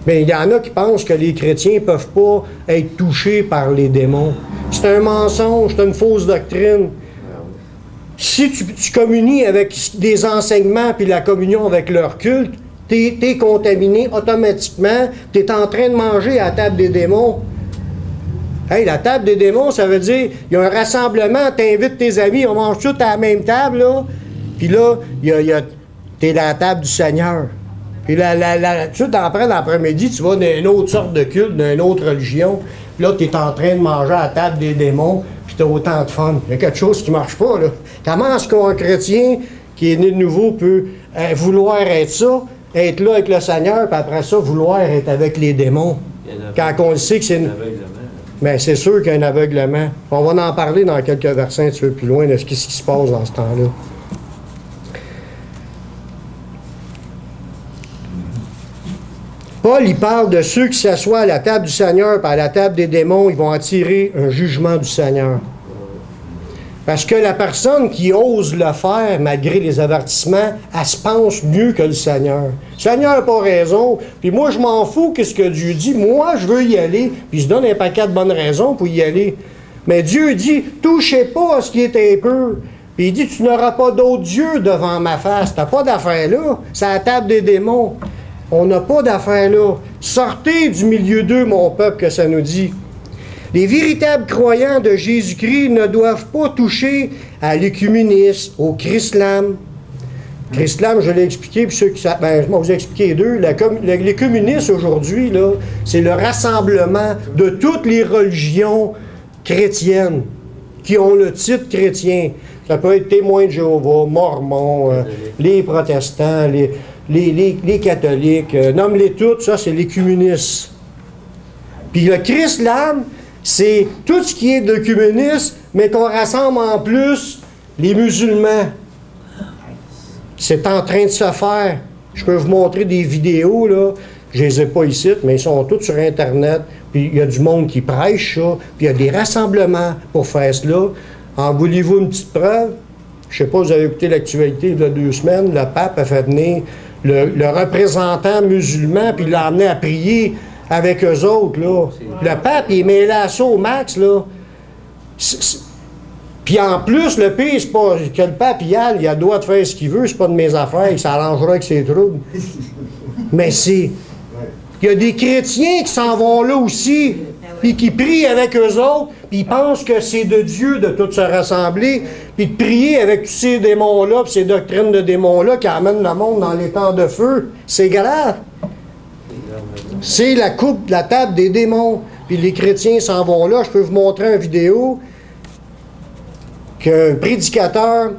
Mais il y en a qui pensent que les chrétiens ne peuvent pas être touchés par les démons. C'est un mensonge, c'est une fausse doctrine. Si tu communies avec des enseignements, puis la communion avec leur culte, t'es contaminé automatiquement, t'es en train de manger à la table des démons. Hey, la table des démons, ça veut dire, il y a un rassemblement, t'invites tes amis, on mange tous à la même table, là. Puis là, t'es à la table du Seigneur. Puis tout après l'après-midi, tu vas dans une autre sorte de culte, dans une autre religion. Puis là, t'es en train de manger à la table des démons, puis t'as autant de fun. Il y a quelque chose qui marche pas, là. Comment est-ce qu'un chrétien qui est né de nouveau peut vouloir être ça, être là avec le Seigneur, puis après ça, vouloir être avec les démons? Quand on le sait que c'est... Mais c'est sûr qu'il y a un aveuglement. On va en parler dans quelques versets un petit peu plus loin de ce qui se passe dans ce temps-là. Paul, il parle de ceux qui s'assoient à la table du Seigneur et à la table des démons, ils vont attirer un jugement du Seigneur. Parce que la personne qui ose le faire, malgré les avertissements, elle se pense mieux que le Seigneur. Le Seigneur n'a pas raison, puis moi je m'en fous qu'est-ce que Dieu dit. Moi je veux y aller, puis il se donne un paquet de bonnes raisons pour y aller. Mais Dieu dit, touchez pas à ce qui est impur. Puis il dit, tu n'auras pas d'autre Dieu devant ma face. Tu n'as pas d'affaire là. C'est à la table des démons. On n'a pas d'affaire là. Sortez du milieu d'eux, mon peuple, que ça nous dit. Les véritables croyants de Jésus-Christ ne doivent pas toucher à l'écuménisme, au chrislam. Chrislam, je l'ai expliqué, puis ceux qui savent, je vais vous expliquer deux. L'écuménisme aujourd'hui, là, c'est le rassemblement de toutes les religions chrétiennes qui ont le titre chrétien. Ça peut être témoins de Jéhovah, mormons, les protestants, les catholiques, nomme-les toutes, ça c'est l'écuménisme. Puis le chrislam, c'est tout ce qui est d'œcuménisme, mais qu'on rassemble en plus les musulmans. C'est en train de se faire. Je peux vous montrer des vidéos, là. Je les ai pas ici, mais ils sont tous sur Internet. Puis il y a du monde qui prêche ça. Puis il y a des rassemblements pour faire cela. En voulez-vous une petite preuve? Je sais pas, vous avez écouté l'actualité il y a 2 semaines. Le pape a fait venir le représentant musulman, puis il l'a amené à prier avec eux autres, là. Le pape, il est mêlé à ça au max, là. Puis en plus, le pire, c'est pas que le pape, il a le droit de faire ce qu'il veut, c'est pas de mes affaires, il s'arrangera avec ses troubles. Mais c'est... Il y a des chrétiens qui s'en vont là aussi. puis qui prient avec eux autres, puis ils pensent que c'est de Dieu de tout se rassembler, puis de prier avec tous ces démons-là, puis ces doctrines de démons-là qui amènent le monde dans les temps de feu. C'est grave. C'est la coupe, la table des démons. Puis les chrétiens s'en vont là. Je peux vous montrer une vidéo qu'un prédicateur,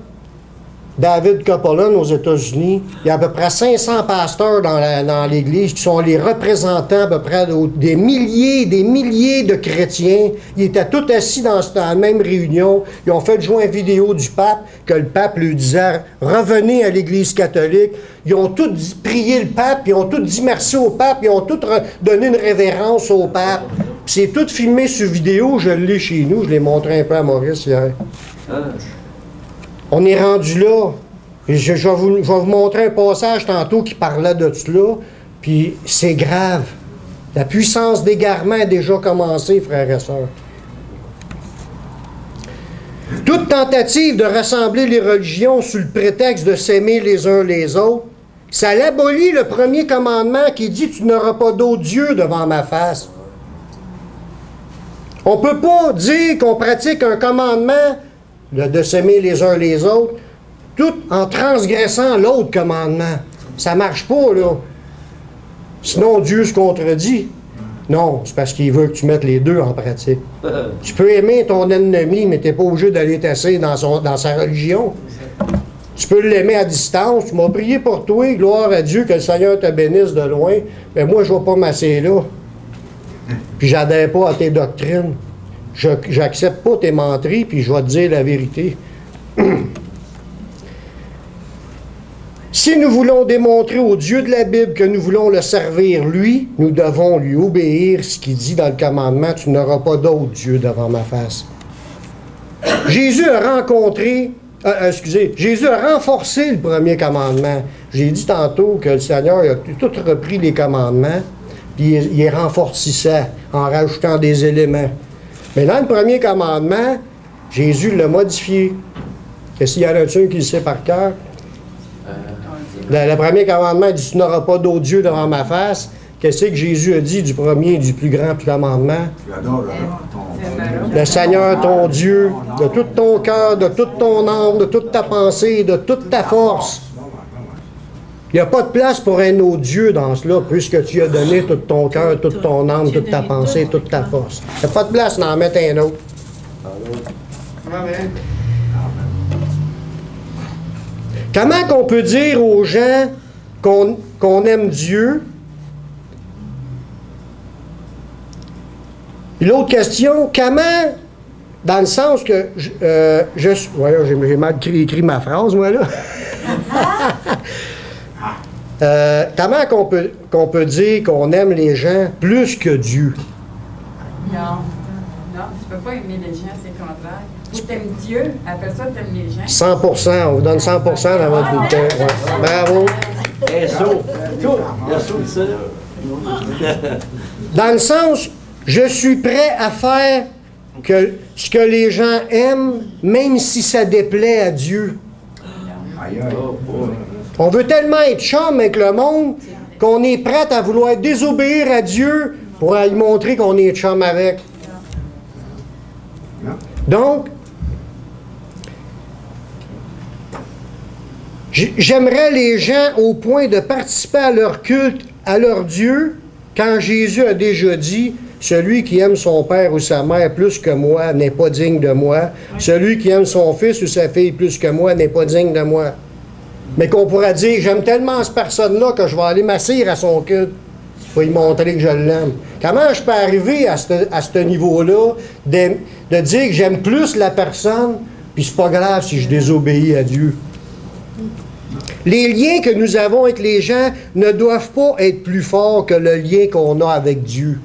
David Copeland, aux États-Unis, il y a à peu près 500 pasteurs dans l'Église qui sont les représentants à peu près des milliers de chrétiens. Ils étaient tous assis dans la même réunion. Ils ont fait jouer une vidéo du pape, que le pape lui disait « Revenez à l'Église catholique ». Ils ont tous prié le pape, ils ont tous dit merci au pape, ils ont tous donné une révérence au pape. C'est tout filmé sur vidéo, je l'ai chez nous, je l'ai montré un peu à Maurice hier. On est rendu là. Je vais vous montrer un passage tantôt qui parlait de cela, puis c'est grave. La puissance d'égarement a déjà commencé, frères et sœurs. Toute tentative de rassembler les religions sous le prétexte de s'aimer les uns les autres, ça abolit le premier commandement qui dit « Tu n'auras pas d'autre Dieu devant ma face ». On ne peut pas dire qu'on pratique un commandement de s'aimer les uns les autres, tout en transgressant l'autre commandement. Ça ne marche pas, là. Sinon, Dieu se contredit. Non, c'est parce qu'il veut que tu mettes les deux en pratique. Tu peux aimer ton ennemi, mais tu n'es pas obligé d'aller t'asseoir dans sa religion. Tu peux l'aimer à distance. Tu m'as prié pour toi, gloire à Dieu, que le Seigneur te bénisse de loin. Mais moi, je ne vais pas m'asseoir là. Puis j'adhère pas à tes doctrines. J'accepte pas tes menteries, puis je vais te dire la vérité. Si nous voulons démontrer au Dieu de la Bible que nous voulons le servir, lui, nous devons lui obéir ce qu'il dit dans le commandement, tu n'auras pas d'autre Dieu devant ma face. Jésus a renforcé le premier commandement. J'ai dit tantôt que le Seigneur a tout repris les commandements, puis il renforcissait en rajoutant des éléments. Mais dans le premier commandement, Jésus l'a modifié. Est-ce qu'il y en a un qui le sait par cœur? Le premier commandement dit « Tu n'auras pas d'autre Dieu devant ma face ». Qu'est-ce que Jésus a dit du premier et du plus grand commandement? Le Seigneur ton Dieu, de tout ton cœur, de toute ton âme, de toute ta pensée, de toute ta force. Il n'y a pas de place pour un autre Dieu dans cela, puisque tu as donné tout ton cœur, toute ton âme, toute ta pensée, toute ta force. Il n'y a pas de place d'en mettre un autre. Comment qu'on peut dire aux gens qu'on aime Dieu? L'autre question, comment, dans le sens que voyons, j'ai mal écrit ma phrase, moi, là. Comment qu'on peut dire qu'on aime les gens plus que Dieu? Non, tu peux pas aimer les gens, c'est le contraire. Tu aimes Dieu, après ça, tu aimes les gens. 100%, on vous donne 100% dans votre bulletin. Ouais. Bravo. Dans le sens, je suis prêt à faire ce que les gens aiment, même si ça déplaît à Dieu. On veut tellement être chum avec le monde qu'on est prêt à vouloir désobéir à Dieu pour lui montrer qu'on est chum avec. Donc, j'aimerais les gens au point de participer à leur culte, à leur Dieu, quand Jésus a déjà dit « Celui qui aime son père ou sa mère plus que moi n'est pas digne de moi. Celui qui aime son fils ou sa fille plus que moi n'est pas digne de moi. » Mais qu'on pourrait dire, j'aime tellement cette personne-là que je vais aller m'asseoir à son culte pour lui montrer que je l'aime. Comment je peux arriver à ce niveau-là de dire que j'aime plus la personne, puis c'est pas grave si je désobéis à Dieu? Les liens que nous avons avec les gens ne doivent pas être plus forts que le lien qu'on a avec Dieu.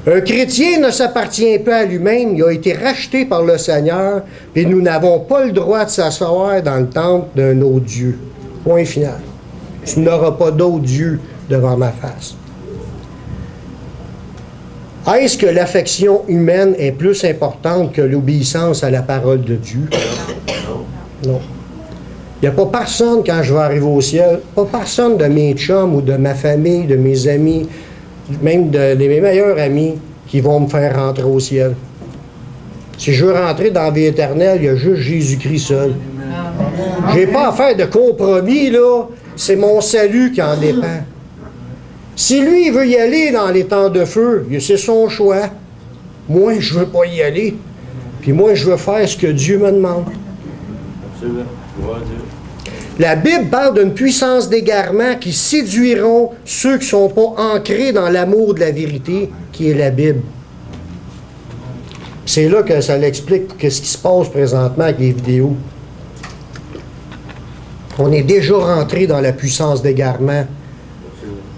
Un chrétien ne s'appartient pas à lui-même, il a été racheté par le Seigneur, et nous n'avons pas le droit de s'asseoir dans le temple d'un autre Dieu. Point final. Tu n'auras pas d'autre Dieu devant ma face. Est-ce que l'affection humaine est plus importante que l'obéissance à la parole de Dieu? Non. Il n'y a pas personne, quand je vais arriver au ciel, pas personne de mes chums ou de ma famille, de mes amis, même de mes meilleurs amis, qui vont me faire rentrer au ciel. Si je veux rentrer dans la vie éternelle, il y a juste Jésus-Christ seul. J'ai pas à faire de compromis, là. C'est mon salut qui en dépend. Si lui, il veut y aller dans les temps de feu, c'est son choix. Moi, je veux pas y aller. Puis moi, je veux faire ce que Dieu me demande. Absolument. Gloire à Dieu. La Bible parle d'une puissance d'égarement qui séduiront ceux qui ne sont pas ancrés dans l'amour de la vérité, qui est la Bible. C'est là que ça l'explique ce qui se passe présentement avec les vidéos. On est déjà rentré dans la puissance d'égarement.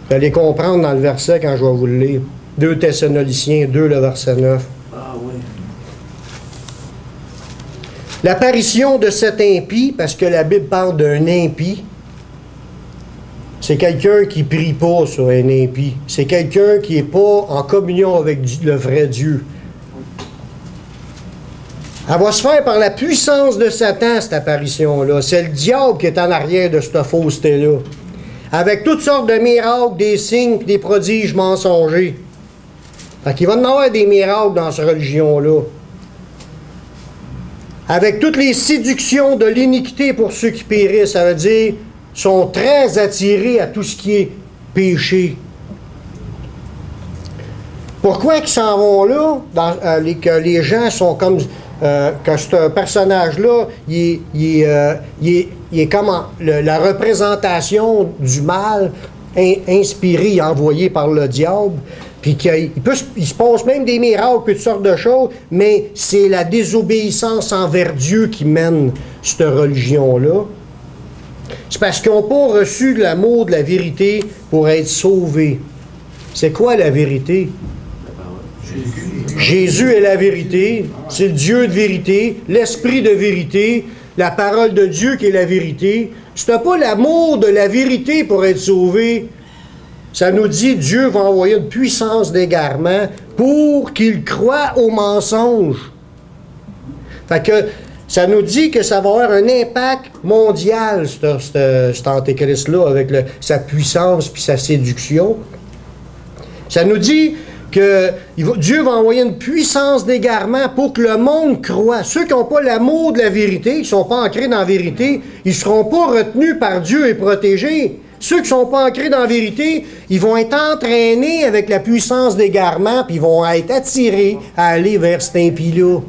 Vous allez comprendre dans le verset quand je vais vous le lire. 2 Thessaloniciens 2, le verset 9. Ah oui. L'apparition de cet impie, parce que la Bible parle d'un impie, c'est quelqu'un qui ne prie pas, ça, un impie. C'est quelqu'un qui n'est pas en communion avec le vrai Dieu. Elle va se faire par la puissance de Satan, cette apparition-là. C'est le diable qui est en arrière de cette fausseté-là. Avec toutes sortes de miracles, des signes et des prodiges mensongers. Fait qu'il va y en avoir des miracles dans cette religion-là. Avec toutes les séductions de l'iniquité pour ceux qui périssent, ça veut dire sont très attirés à tout ce qui est péché. Pourquoi ils s'en vont là? Que les gens sont comme... que ce personnage-là, il est comme la représentation du mal inspiré et envoyé par le diable. Puis il se passe même des miracles, puis toutes sortes de choses, mais c'est la désobéissance envers Dieu qui mène cette religion-là. C'est parce qu'ils n'ont pas reçu l'amour de la vérité pour être sauvés. C'est quoi la vérité? Jésus est la vérité, c'est le Dieu de vérité, l'Esprit de vérité, la parole de Dieu qui est la vérité. Si tu n'as pas l'amour de la vérité pour être sauvé, ça nous dit Dieu va envoyer une puissance d'égarement pour qu'il croie au mensonge. Fait que ça nous dit que ça va avoir un impact mondial, cet antéchrist-là, avec sa puissance puis sa séduction. Ça nous dit que Dieu va envoyer une puissance d'égarement pour que le monde croie. Ceux qui n'ont pas l'amour de la vérité, qui ne sont pas ancrés dans la vérité, ils ne seront pas retenus par Dieu et protégés. Ceux qui ne sont pas ancrés dans la vérité, ils vont être entraînés avec la puissance d'égarement, puis ils vont être attirés à aller vers cet impie-là.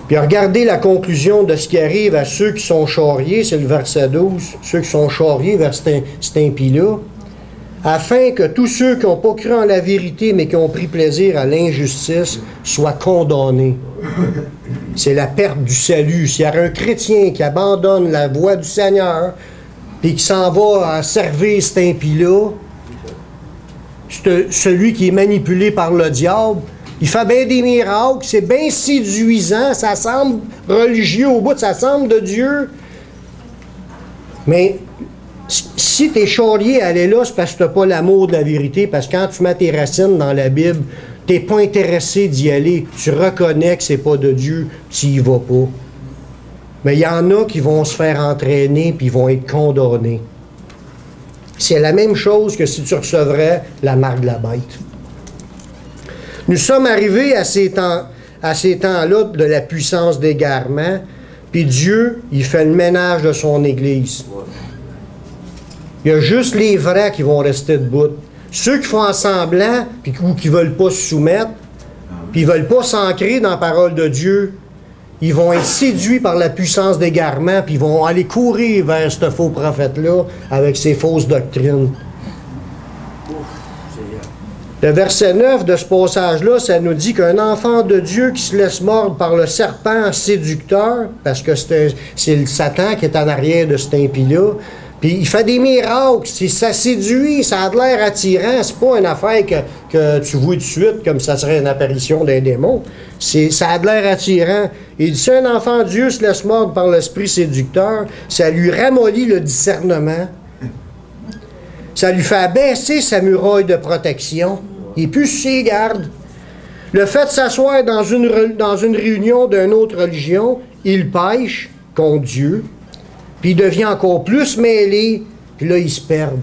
Puis regardez la conclusion de ce qui arrive à ceux qui sont charriés, c'est le verset 12, ceux qui sont charriés vers cet impie-là, afin que tous ceux qui n'ont pas cru en la vérité, mais qui ont pris plaisir à l'injustice, soient condamnés. C'est la perte du salut. S'il y a un chrétien qui abandonne la voie du Seigneur, puis qui s'en va à servir cet impie-là, celui qui est manipulé par le diable, il fait bien des miracles, c'est bien séduisant, ça semble religieux au bout, ça semble de Dieu. Mais si tu es charrié à aller là, c'est parce que tu n'as pas l'amour de la vérité, parce que quand tu mets tes racines dans la Bible, tu n'es pas intéressé d'y aller. Tu reconnais que c'est pas de Dieu, tu n'y vas pas. Mais il y en a qui vont se faire entraîner puis vont être condamnés. C'est la même chose que si tu recevrais la marque de la bête. Nous sommes arrivés à ces temps-là de la puissance d'égarement, puis Dieu, il fait le ménage de son Église. Il y a juste les vrais qui vont rester debout. Ceux qui font semblant, ou qui ne veulent pas se soumettre, puis ils ne veulent pas s'ancrer dans la parole de Dieu, ils vont être séduits par la puissance d'égarement, puis ils vont aller courir vers ce faux prophète-là avec ses fausses doctrines. Le verset 9 de ce passage-là, ça nous dit qu'un enfant de Dieu qui se laisse mordre par le serpent séducteur, parce que c'est le Satan qui est en arrière de cet impie-là, puis il fait des miracles, ça séduit, ça a de l'air attirant, c'est pas une affaire que tu vois tout de suite comme ça serait une apparition d'un démon, ça a de l'air attirant. Il dit, si un enfant de Dieu se laisse mordre par l'esprit séducteur, ça lui ramollit le discernement, ça lui fait abaisser sa muraille de protection. Il n'est plus sur ses gardes. Le fait de s'asseoir dans une réunion d'une autre religion, il pêche contre Dieu, puis il devient encore plus mêlé puis là, ils se perdent.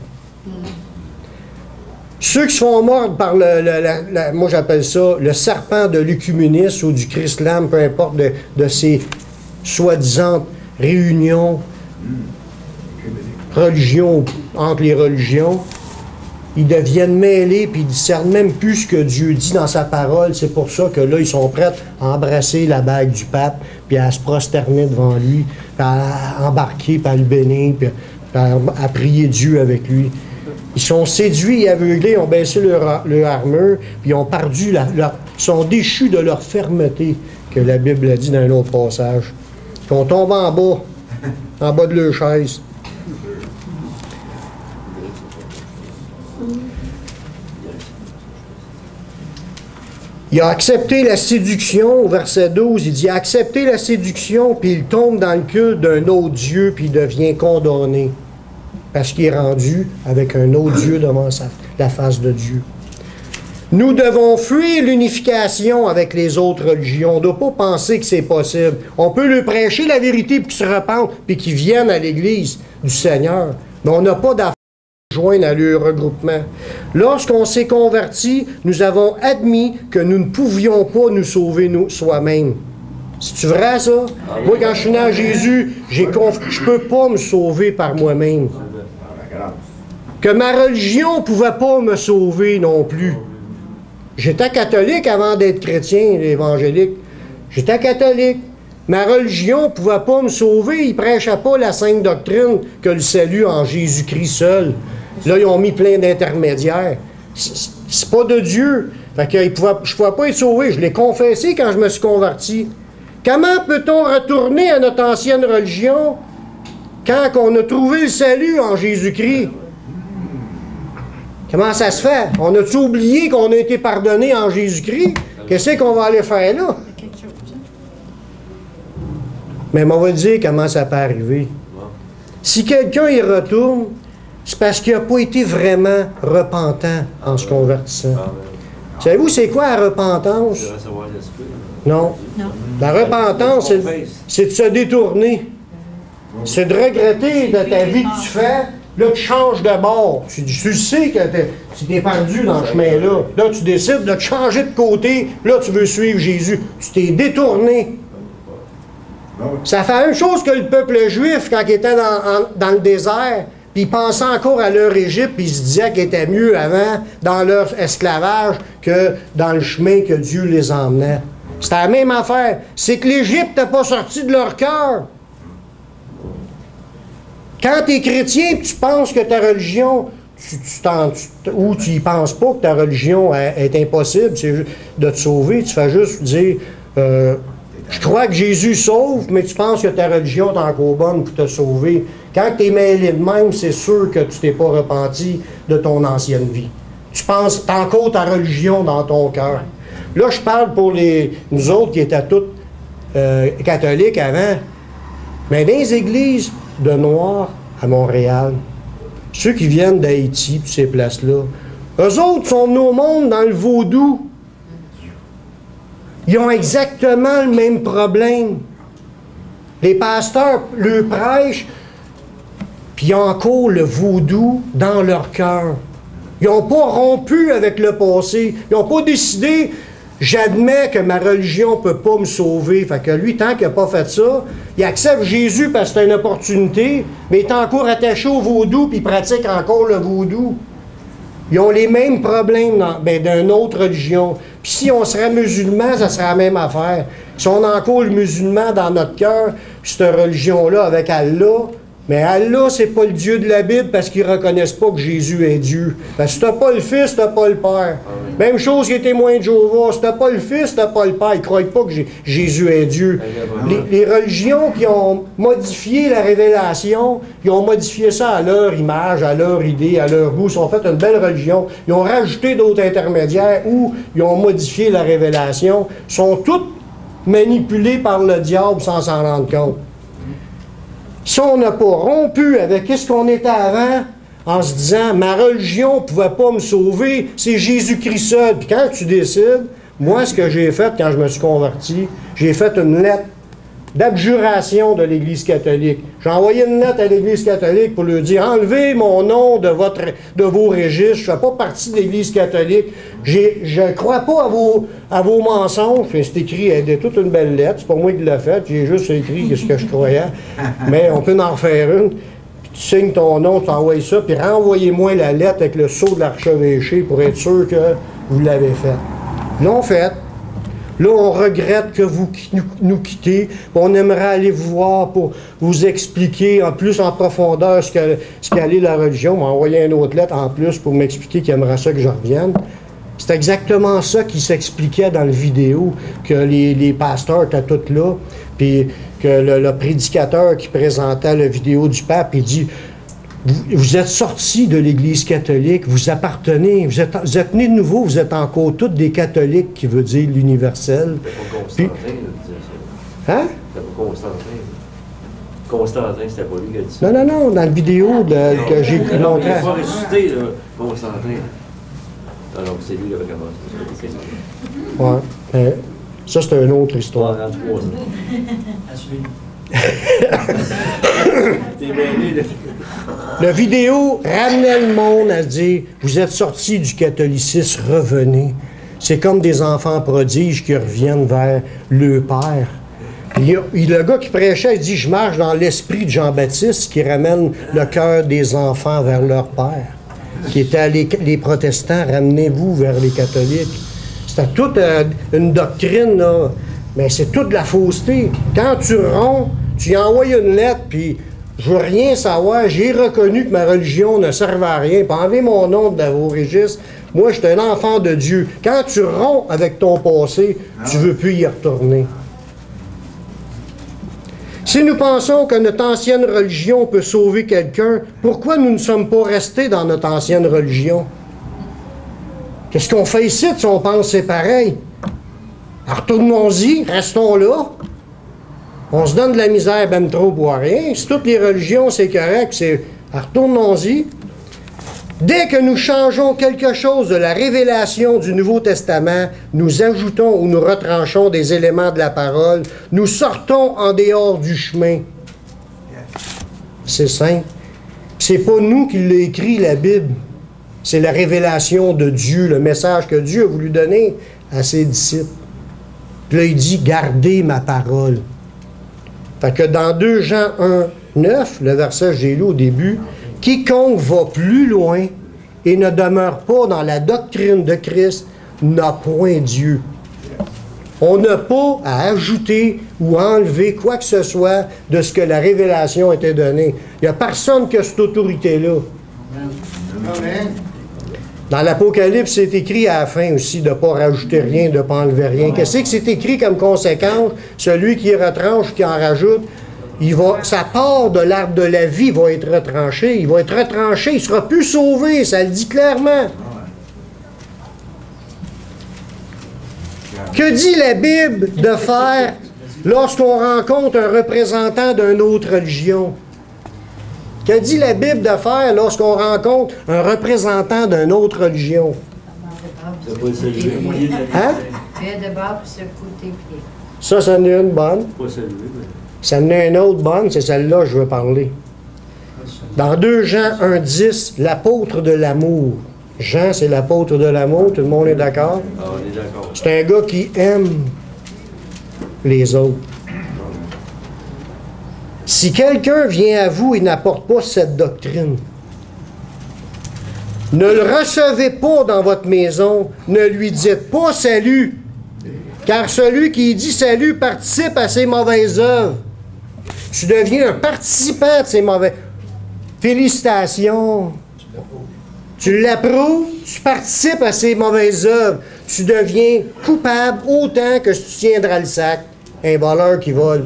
Ceux qui se font mordre par moi j'appelle ça le serpent de l'œcuménisme ou du Chrislam, peu importe, de ces soi-disant réunions, religions, entre les religions, ils deviennent mêlés puis ils discernent même plus ce que Dieu dit dans sa parole. C'est pour ça que là, ils sont prêts à embrasser la bague du pape, puis à se prosterner devant lui, puis à embarquer, puis à le bénir, puis à prier Dieu avec lui. Ils sont séduits et aveuglés, ont baissé leur armure, puis ils ont perdu sont déchus de leur fermeté, que la Bible a dit dans un autre passage. Ils sont tombés en bas de leur chaise. Il a accepté la séduction, au verset 12, il dit « Il a accepté la séduction, puis il tombe dans le culte d'un autre Dieu, puis il devient condamné. » Parce qu'il est rendu avec un autre Dieu devant la face de Dieu. Nous devons fuir l'unification avec les autres religions. On ne doit pas penser que c'est possible. On peut leur prêcher la vérité pour qu'ils se repentent, puis qu'ils viennent à l'Église du Seigneur. Mais on n'a pas d'affaire à joindre à leur regroupement. Lorsqu'on s'est converti, nous avons admis que nous ne pouvions pas nous sauver soi-même. C'est-tu vrai, ça? Moi, quand je suis né à Jésus, je ne peux pas me sauver par moi-même. Que ma religion ne pouvait pas me sauver non plus. J'étais catholique avant d'être chrétien, évangélique. J'étais catholique. Ma religion ne pouvait pas me sauver. Ils ne prêchaient pas la sainte doctrine que le salut en Jésus-Christ seul. Là, ils ont mis plein d'intermédiaires. C'est pas de Dieu. Fait que je ne pouvais pas être sauvé. Je l'ai confessé quand je me suis converti. Comment peut-on retourner à notre ancienne religion quand on a trouvé le salut en Jésus-Christ? Comment ça se fait? On a-tu oublié qu'on a été pardonné en Jésus-Christ? Qu'est-ce qu'on va aller faire là? Mais on va dire comment ça peut arriver. Si quelqu'un y retourne, c'est parce qu'il n'a pas été vraiment repentant en se convertissant. Savez-vous c'est quoi la repentance? Non. La repentance, c'est de se détourner. C'est de regretter de ta vie que tu fais. Là, tu changes de bord. Tu sais que tu t'es perdu dans ce chemin-là. Là, tu décides de te changer de côté. Là, tu veux suivre Jésus. Tu t'es détourné. Ça fait la même chose que le peuple juif quand il était dans le désert. Puis ils pensaient encore à leur Égypte, puis ils se disaient qu'ils étaient mieux avant dans leur esclavage que dans le chemin que Dieu les emmenait. C'était la même affaire. C'est que l'Égypte n'est pas sorti de leur cœur. Quand tu es chrétien et tu penses que ta religion, ou tu n'y penses pas que ta religion est impossible de te sauver, tu fais juste dire je crois que Jésus sauve, mais tu penses que ta religion est encore bonne pour te sauver. Quand tu es mêlé de même, c'est sûr que tu t'es pas repenti de ton ancienne vie. Tu penses, tu as encore ta religion dans ton cœur. Là, je parle pour nous autres qui étaient tous catholiques avant. Mais dans les églises de Noirs à Montréal, ceux qui viennent d'Haïti, puis ces places-là, eux autres sont venus au monde dans le vaudou. Ils ont exactement le même problème. Les pasteurs le prêchent, puis ils ont encore le vaudou dans leur cœur. Ils n'ont pas rompu avec le passé. Ils n'ont pas décidé, j'admets que ma religion ne peut pas me sauver. Fait que lui, tant qu'il n'a pas fait ça, il accepte Jésus parce que c'est une opportunité, mais il est encore attaché au vaudou, puis il pratique encore le vaudou. Ils ont les mêmes problèmes d'une autre religion. Puis si on serait musulman, ça serait la même affaire. Si on a encore le musulman dans notre cœur, cette religion-là avec Allah, mais Allah, c'est pas le Dieu de la Bible parce qu'ils ne reconnaissent pas que Jésus est Dieu. Parce que si tu n'as pas le Fils, tu n'as pas le Père. Même chose que les témoins de Jéhovah. Si tu n'as pas le Fils, tu n'as pas le Père. Ils ne croient pas que Jésus est Dieu. Les religions qui ont modifié la révélation, ils ont modifié ça à leur image, à leur idée, à leur goût. Ils ont fait une belle religion. Ils ont rajouté d'autres intermédiaires ou ils ont modifié la révélation. Ils sont toutes manipulés par le diable sans s'en rendre compte. Si on n'a pas rompu avec ce qu'on était avant, en se disant, ma religion ne pouvait pas me sauver, c'est Jésus-Christ seul. Puis quand tu décides, moi, ce que j'ai fait quand je me suis converti, j'ai fait une lettre d'abjuration de l'Église catholique. J'ai envoyé une lettre à l'Église catholique pour lui dire « Enlevez mon nom de vos registres, je ne fais pas partie de l'Église catholique, je ne crois pas à vos mensonges. » C'est écrit, elle est toute une belle lettre, c'est pas moi qui l'ai faite, j'ai juste écrit ce que je croyais, mais on peut en refaire une. Tu signes ton nom, tu envoies ça, puis renvoyez-moi la lettre avec le sceau de l'archevêché pour être sûr que vous l'avez fait. Ils l'ont fait. Là, on regrette que vous nous quittez. On aimerait aller vous voir pour vous expliquer en plus en profondeur ce qu'est la religion. On m'a envoyé une autre lettre en plus pour m'expliquer qu'il aimerait ça que je revienne. C'est exactement ça qui s'expliquait dans le vidéo, que les pasteurs étaient tous là, puis que le prédicateur qui présentait la vidéo du pape, il dit « Vous êtes sortis de l'Église catholique, vous appartenez, vous êtes nés de nouveau, vous êtes encore tous des catholiques, qui veut dire l'universel. » C'était pas Constantin qui disait ça. Hein? C'était pas Constantin. Constantin, c'était pas lui qui a dit ça. Non, non, non, dans la vidéo que j'ai montré. Il n'a pas ressuscité, là, Constantin. Alors, c'est lui qui avait commencé. Ouais. Ça, c'est une autre histoire. Pendant 3 ans. À suivre. T'es mêlé, là. La vidéo ramenait le monde à dire « Vous êtes sortis du catholicisme, revenez. » C'est comme des enfants prodiges qui reviennent vers le Père. Le gars qui prêchait, il dit « Je marche dans l'esprit de Jean-Baptiste qui ramène le cœur des enfants vers leur Père. » Qui était les protestants, ramenez-vous vers les catholiques. C'était toute une doctrine, là. Mais c'est toute de la fausseté. Quand tu romps, tu y envoies une lettre, puis je veux rien savoir, j'ai reconnu que ma religion ne servait à rien, puis enlevez mon nom de vos registres. Moi, je suis un enfant de Dieu. Quand tu romps avec ton passé, tu ne veux plus y retourner. Si nous pensons que notre ancienne religion peut sauver quelqu'un, pourquoi nous ne sommes pas restés dans notre ancienne religion? Qu'est-ce qu'on fait ici si on pense que c'est pareil? Retournons-y, restons là. On se donne de la misère ben trop pour rien. Si toutes les religions, c'est correct, c'est retournons-y. Dès que nous changeons quelque chose de la révélation du Nouveau Testament, nous ajoutons ou nous retranchons des éléments de la parole, nous sortons en dehors du chemin. C'est simple. C'est pas nous qui l'a écrit, la Bible. C'est la révélation de Dieu, le message que Dieu a voulu donner à ses disciples. Puis là, il dit « Gardez ma parole ». Fait que dans 2 Jean 1, 9, le verset que j'ai lu au début, « Quiconque va plus loin et ne demeure pas dans la doctrine de Christ n'a point Dieu. » On n'a pas à ajouter ou enlever quoi que ce soit de ce que la révélation était donnée. Il n'y a personne qui a cette autorité-là. Amen. Dans l'Apocalypse, c'est écrit à la fin aussi de ne pas rajouter rien, de ne pas enlever rien. Qu'est-ce que c'est écrit comme conséquence? Celui qui retranche, qui en rajoute, sa part de l'arbre de la vie va être retranchée. Il va être retranché, il ne sera plus sauvé, ça le dit clairement. Que dit la Bible de faire lorsqu'on rencontre un représentant d'une autre religion? Que dit la Bible de faire lorsqu'on rencontre un représentant d'une autre religion? C'est pas salué. Hein? Fais de bord puis secoue tes pieds. Ça, c'en est une bonne. Pas salué, mais... Ça en est une autre bonne, c'est celle-là que je veux parler. Dans 2 Jean 1,10, l'apôtre de l'amour. Jean, c'est l'apôtre de l'amour, tout le monde est d'accord? Ah, on est d'accord. C'est un gars qui aime les autres. Si quelqu'un vient à vous et n'apporte pas cette doctrine, ne le recevez pas dans votre maison, ne lui dites pas salut, car celui qui dit salut participe à ses mauvaises œuvres. Tu deviens un participant de ces mauvaises... Félicitations. Tu l'approuves, tu participes à ses mauvaises œuvres. Tu deviens coupable autant que si tu tiendras le sac. Un voleur qui vole.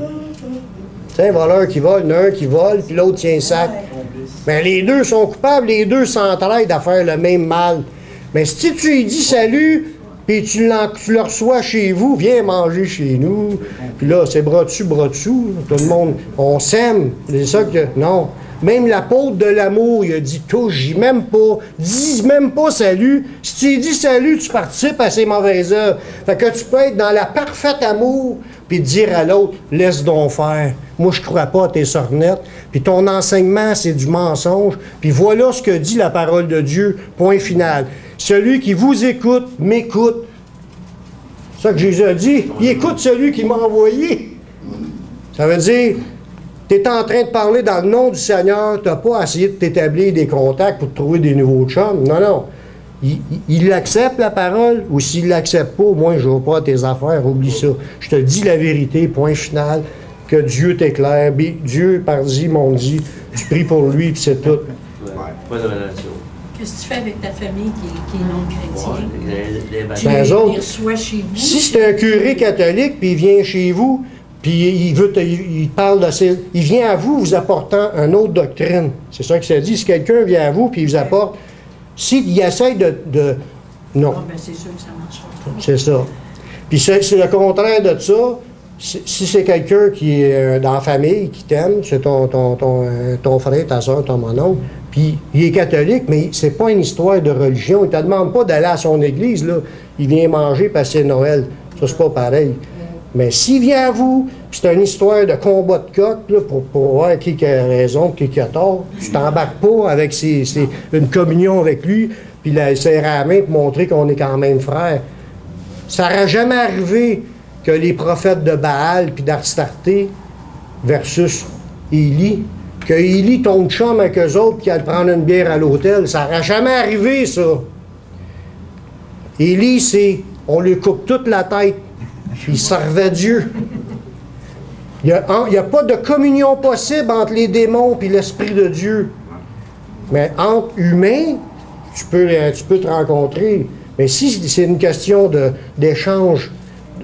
Tu sais, un voleur qui vole, il y en a un qui vole, puis l'autre tient le sac. Mais les deux sont coupables, les deux s'entraident à faire le même mal. Mais si tu lui dis salut, puis tu le reçois chez vous, viens manger chez nous. Puis là, c'est bras dessus, tout le monde, on s'aime. C'est ça que... Non. Même l'apôtre de l'amour, il a dit, touche même pas, dis même pas salut. Si tu dis salut, tu participes à ses mauvaises œuvres. Fait que tu peux être dans la parfaite amour, puis dire à l'autre, laisse donc faire. Moi, je crois pas à tes sornettes. Puis ton enseignement, c'est du mensonge. Puis voilà ce que dit la parole de Dieu, point final. Celui qui vous écoute, m'écoute. C'est ça que Jésus a dit. Il écoute celui qui m'a envoyé. Ça veut dire... Tu es en train de parler dans le nom du Seigneur, tu n'as pas essayé de t'établir des contacts pour te trouver des nouveaux chums. Non, non. Il accepte la parole, ou s'il ne l'accepte pas, moi, je ne vais pas à tes affaires, oublie ça. Je te dis la vérité, point final, que Dieu t'éclaire. Dieu, par-ci, m'ont dit, tu pries pour lui, puis c'est tout. Ouais, pas de relation. Qu'est-ce que tu fais avec ta famille qui est non chrétienne? Ouais, Tu autres, les reçois chez vous? Si c'est un curé catholique, puis il vient chez vous, puis il parle il vient à vous, vous apportant une autre doctrine. C'est ça que ça dit. Si quelqu'un vient à vous, puis il vous apporte, s'il essaie non. Ah, ben c'est sûr que ça marchera pas. C'est ça. Puis c'est le contraire de ça. Si c'est quelqu'un qui est dans la famille, qui t'aime, c'est ton frère, ta soeur, ton oncle, puis il est catholique, mais c'est pas une histoire de religion. Il te demande pas d'aller à son église, là. Il vient manger, passer Noël. Ça, c'est pas pareil. Mais s'il vient à vous, puis c'est une histoire de combat de coq, là, pour voir qui a raison, qui a tort, tu t'embarques pas avec une communion avec lui, puis la serrer à la main pour montrer qu'on est quand même frères. Ça n'aurait jamais arrivé que les prophètes de Baal puis d'Arstarté versus Élie, que Élie tombe chum avec eux autres qui allent prendre une bière à l'hôtel. Ça n'aurait jamais arrivé, ça. Élie, on lui coupe toute la tête. Puis il servait Dieu. Il n'y a pas de communion possible entre les démons et l'Esprit de Dieu. Mais entre humains, tu peux te rencontrer. Mais si c'est une question d'échange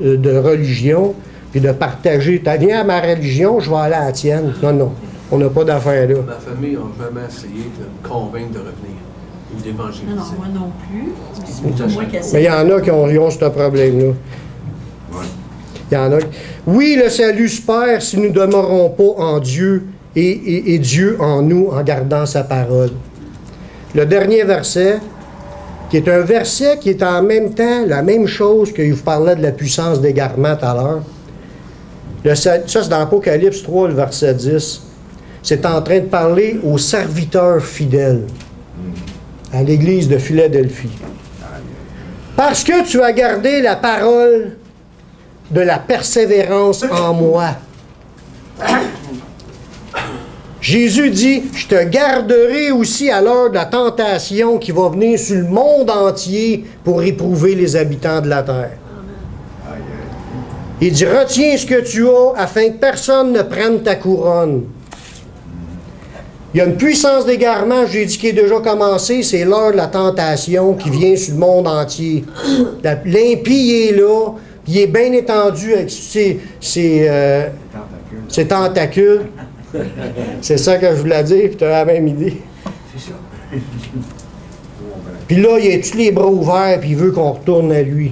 de religion, puis de partager, tu viens à ma religion, je vais aller à la tienne. Non, non, on n'a pas d'affaire là. Ma famille n'a jamais essayé de me convaincre de revenir ou d'évangéliser. Non, moi non plus. C'est moi qui essaie. Mais il y en a qui ont ce problème-là. Il y en a. Oui, le salut se perd si nous ne demeurons pas en Dieu et Dieu en nous en gardant sa parole. Le dernier verset, qui est un verset qui est en même temps la même chose que je vous parlais de la puissance d'égarement tout à l'heure. Ça, c'est dans Apocalypse 3, le verset 10. C'est en train de parler aux serviteurs fidèles à l'église de Philadelphie. Parce que tu as gardé la parole de la persévérance en moi. Jésus dit, je te garderai aussi à l'heure de la tentation qui va venir sur le monde entier pour éprouver les habitants de la terre. Il dit, retiens ce que tu as afin que personne ne prenne ta couronne. Il y a une puissance d'égarement, j'ai dit, qui est déjà commencée, c'est l'heure de la tentation qui vient sur le monde entier. L'impie est là, il est bien étendu avec ses tentacules. C'est ça que je voulais dire, puis tu as la même idée. C'est ça. Puis là, il a tous les bras ouverts, puis il veut qu'on retourne à lui.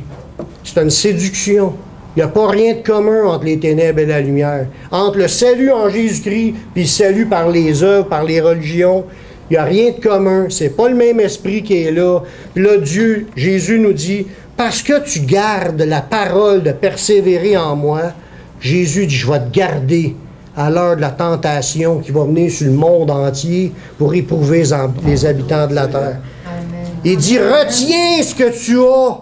C'est une séduction. Il n'y a pas rien de commun entre les ténèbres et la lumière. Entre le salut en Jésus-Christ, puis le salut par les œuvres, par les religions, il n'y a rien de commun. C'est pas le même esprit qui est là. Puis là, Jésus nous dit, parce que tu gardes la parole de persévérer en moi, Jésus dit, je vais te garder à l'heure de la tentation qui va venir sur le monde entier pour éprouver les habitants de la terre. Amen. Il dit, retiens ce que tu as.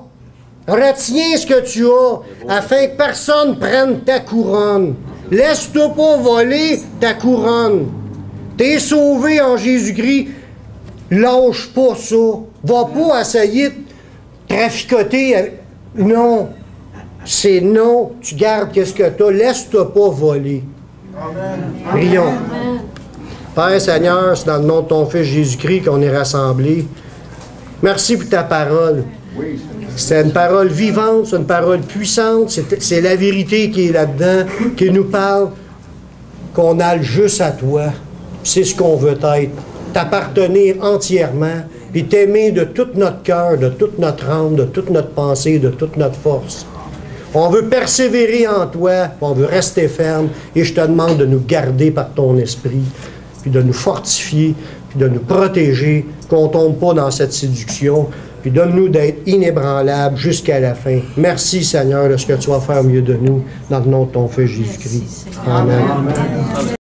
Retiens ce que tu as, afin que personne prenne ta couronne. Laisse-toi pas voler ta couronne. T'es sauvé en Jésus-Christ. Lâche pas ça. Va pas essayer de traficoter. Non. C'est non. Tu gardes qu'est-ce que tu as. Laisse-toi pas voler. Amen. Prions. Père Seigneur, c'est dans le nom de ton Fils Jésus-Christ qu'on est rassemblés. Merci pour ta parole. Oui, C'est une parole vivante, c'est une parole puissante, c'est la vérité qui est là-dedans, qui nous parle, qu'on a juste à toi. C'est ce qu'on veut être. t'appartenir entièrement, puis t'aimer de tout notre cœur, de toute notre âme, de toute notre pensée, de toute notre force. On veut persévérer en toi, on veut rester ferme, et je te demande de nous garder par ton esprit, puis de nous fortifier, puis de nous protéger, qu'on ne tombe pas dans cette séduction, puis donne-nous d'être inébranlables jusqu'à la fin. Merci Seigneur de ce que tu vas faire au milieu de nous, dans le nom de ton Fils Jésus-Christ. Amen. Amen.